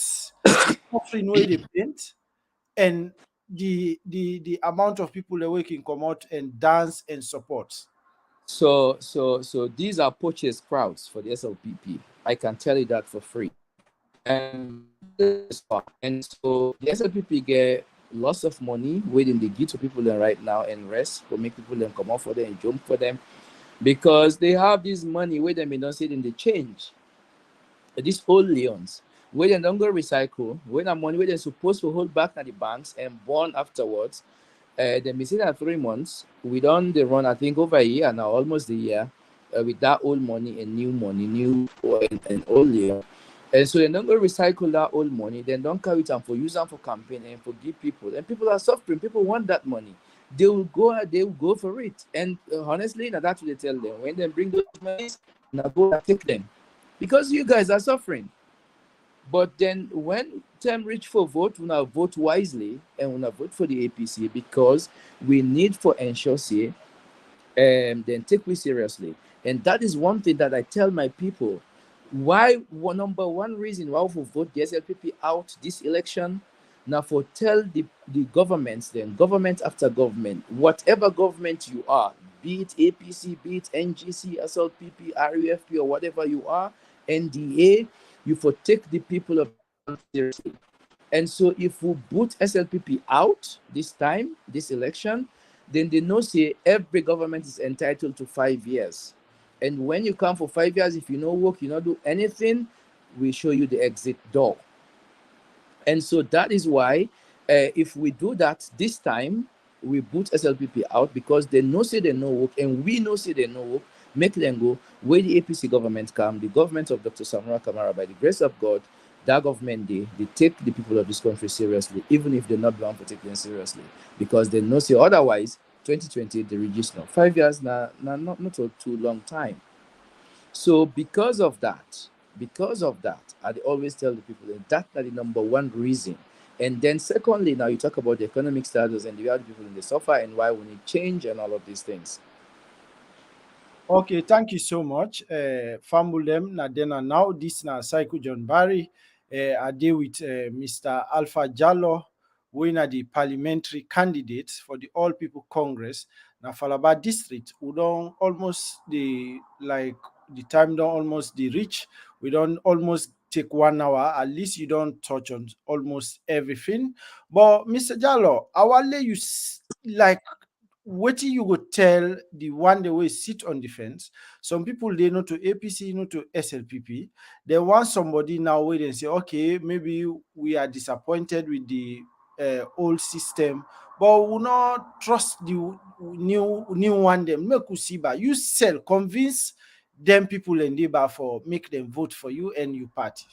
the suffering where they paint and the amount of people the way can come out and dance and support? So these are purchase crowds for the SLPP. I can tell you that for free. And so the SLPP get lots of money waiting they give to people right now and rest for make people then come out for them and jump for them because they have this money where they may not see it in the change. These old leons, where they don't go recycle, where the money where they're supposed to hold back at the banks and bond afterwards. They may say that 3 months. We done the run, I think, over a year now, almost a year, with that old money and new and old leon. And so they don't go recycle that old money, then don't carry it and for use them for campaign and for give people. And people are suffering. People want that money. They will go for it. And honestly, now that's what they tell them. When they bring those monies, now go and take them. Because you guys are suffering. But then when time reach for vote, we now vote wisely and we now vote for the APC because we need for ensure say then take we seriously. And that is one thing that I tell my people. Number one reason why we vote the SLPP out this election, now for tell the governments, then government after government, whatever government you are, be it APC, be it NGC, SLPP, RUFP, or whatever you are, NDA, you for take the people of seriously. And so if we put SLPP out this time, this election, then they know say every government is entitled to 5 years. And when you come for 5 years, if you no work, you not do anything, we show you the exit door. And so that is why if we do that this time, we put SLPP out because they know say they no work and we know say they no work, make them go. Where the APC government come, the government of Dr. Samura Kamara, by the grace of God, that government, they take the people of this country seriously, even if they're not bound to take them seriously, because they know say otherwise, 2020, they reduce now. 5 years now, not a too long time. So because of that, I always tell the people that that's the number one reason. And then secondly, now you talk about the economic status and the way people in the suffer and why we need change and all of these things. Okay, thank you so much. Fambulem na then and now this na Psycho John Barry. I deal with Mr. Alpha Jallo, we na the parliamentary candidate for the All People Congress na Falaba district. We don't almost the time don't almost the reach. We don't almost take 1 hour. At least you don't touch on almost everything. But Mr. Jallo, I will let you like what you go tell the one the way sit on the fence. Some people they know to APC, know to SLPP. They want somebody now where they say, okay, maybe we are disappointed with the old system, but we not trust the new one. Them make you see, but you sell, convince them people and labor for make them vote for you and your party.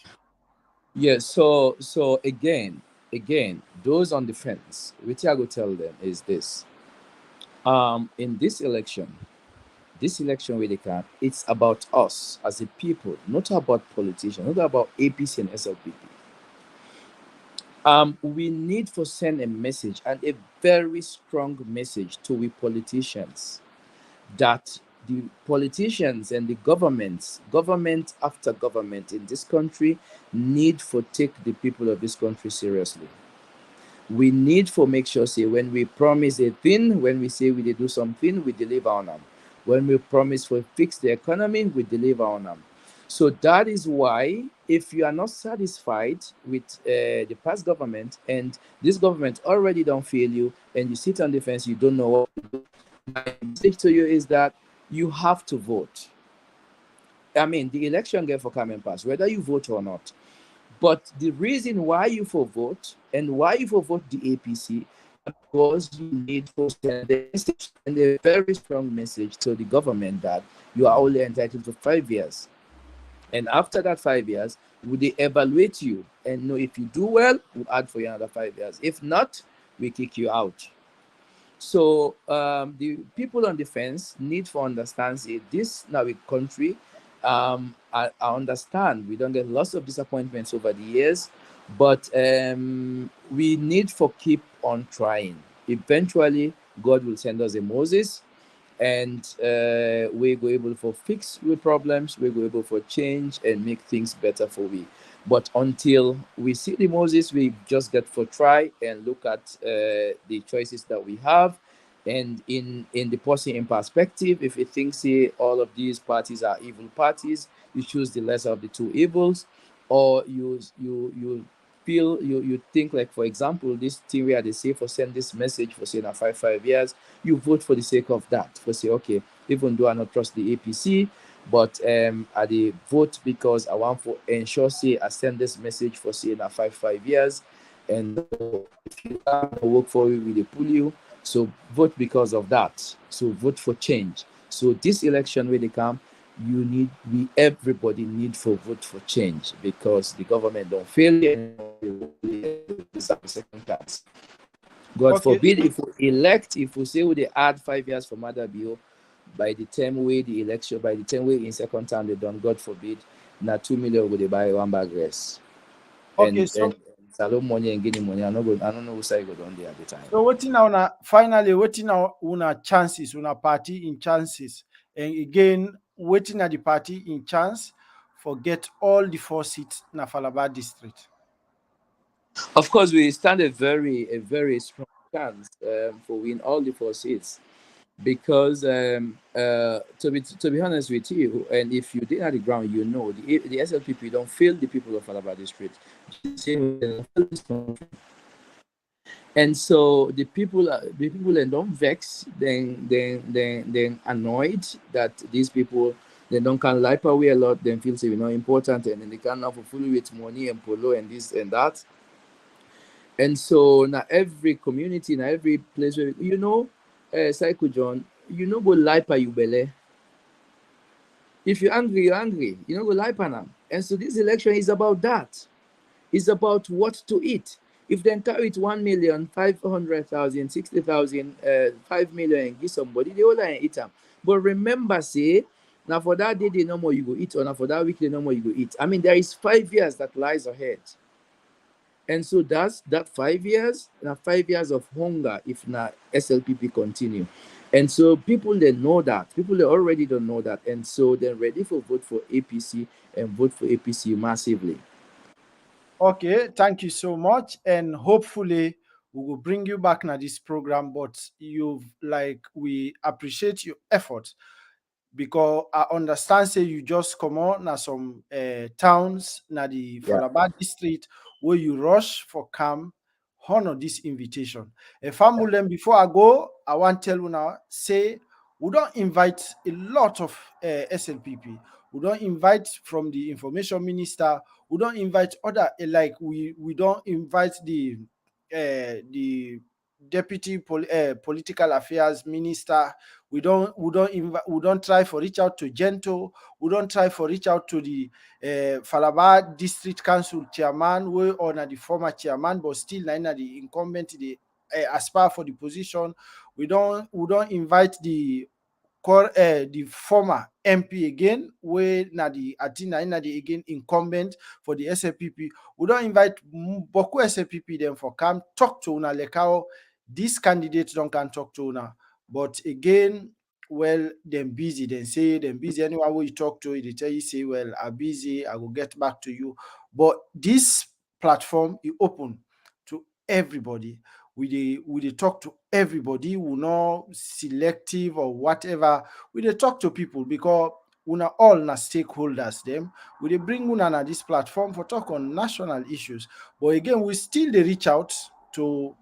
Yes. So again, those on the fence, which I go tell them is this: in this election where they can, it's about us as a people, not about politicians, not about APC and SLPP. We need to send a message, and a very strong message to we politicians, that the politicians and the government after government in this country need to take the people of this country seriously. We need to make sure, say, when we promise a thing, when we say we do something, we deliver on them. When we promise to fix the economy, we deliver on them. So that is why, if you are not satisfied with the past government, and this government already don't feel you, and you sit on the fence, you don't know what to do, my message to you is that you have to vote. I mean, the election game for coming pass, whether you vote or not. But the reason why you for vote and why you for vote the APC, because you need to send a message, and a very strong message to the government that you are only entitled to 5 years. And after that 5 years, would they evaluate you and know if you do well, we'll add for you another 5 years. If not, we kick you out. So the people on the fence need to understand, say, this now a country. I understand we don't get lots of disappointments over the years, but we need to keep on trying. Eventually, God will send us a Moses, and we go able for fix the problems, we go able for change and make things better for we. But until we see the Moses, we just get for try and look at the choices that we have. And in the person in perspective, if you think, say, all of these parties are evil parties, you choose the lesser of the two evils. Or you feel, you think, like, for example, this thing where they say for send this message for say now 5 years, you vote for the sake of that, for say, okay, even though I not trust the APC, but I dey vote because I want to ensure, say, I send this message for say now 5 years, and if you can't work for you, we dey pull you. So vote because of that. So vote for change. So this election where they come, everybody need for vote for change, because the government don't fail you and deserve a second chance. God forbid if we elect, if we say we they add 5 years for Mother Bill, by the time we the election, by the time we in second time they done, God forbid, now 2 million will they buy one bag rice. Okay, and salon money and getting money. I don't know who side go down there at the time. So waiting now, finally waiting now una chances, una party in chances. And again, waiting at the party in chance for get all the 4 seats in Falaba district. Of course, we stand a very strong chance for win all the 4 seats, because to be honest with you, and if you did at the ground, you know the SLPP don't fail the people of Falaba district. And so the people and don't vex, then annoyed that these people, they don't can lipe away a lot, then feel say we're not important, and then they can't now fulfill with money and polo and this and that. And so now every community, now every place where Psycho John, go lipe you bele. If you're angry, you're angry. You know go lipe now. And so this election is about that. It's about what to eat. If they carry it 1,500,000, 60,000, 5 million, and give somebody, they all eat them. But remember, say, now for that day, no more you go eat, or now for that week, no more you go eat. I mean, there is 5 years that lies ahead. And so that's that 5 years, now 5 years of hunger if not SLPP continue. And so people they know that. People they already don't know that. And so they're ready for vote for APC and vote for APC massively. Okay, thank you so much. And hopefully we will bring you back na this program. But we appreciate your effort because I understand say you just come on na some towns na the Yeah. Falaba district where you rush for camp honor this invitation. Famulem, before I go, I want tell you now say we don't invite a lot of SLPP. We don't invite from the information minister. We don't invite other we don't invite the deputy political affairs minister. We don't try for reach out to Gento. We don't try for reach out to the Falaba district council chairman, we or na the former chairman, but still na the incumbent the aspire for the position. We don't invite the former MP again, where na the Atina na the again incumbent for the SLPP. We don't invite Boku SLPP them for come talk to una like how these candidates don't can talk to una. But again, well, them busy. Then say them busy. Anyone who you talk to, they tell you say, well, I'm busy. I will get back to you. But this platform is open to everybody. We dey talk to everybody. We not selective or whatever. We dey talk to people because una all na stakeholders them. We dey bring una na this platform for talk on national issues. But again, we still dey reach out to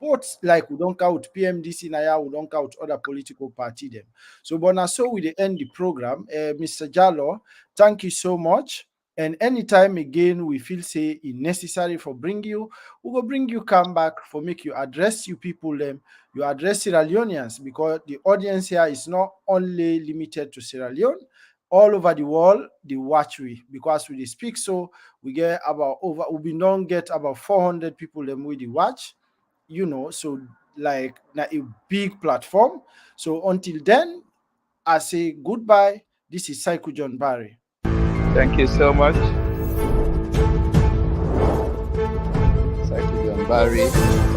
both, like we don't count PMDC Naya, we don't count other political party them. So but now so we dey end the program. Mr. Jallo, thank you so much. And anytime again we feel say it necessary for bring you, we will bring you come back for make you address you people them, you address Sierra Leoneans because the audience here is not only limited to Sierra Leone. All over the world, they watch we because we dey speak so we get about over we don't get about 400 people them with the watch, so like na a big platform. So until then, I say goodbye. This is Psycho John Barry. Thank you so much. Thank you, John Barry.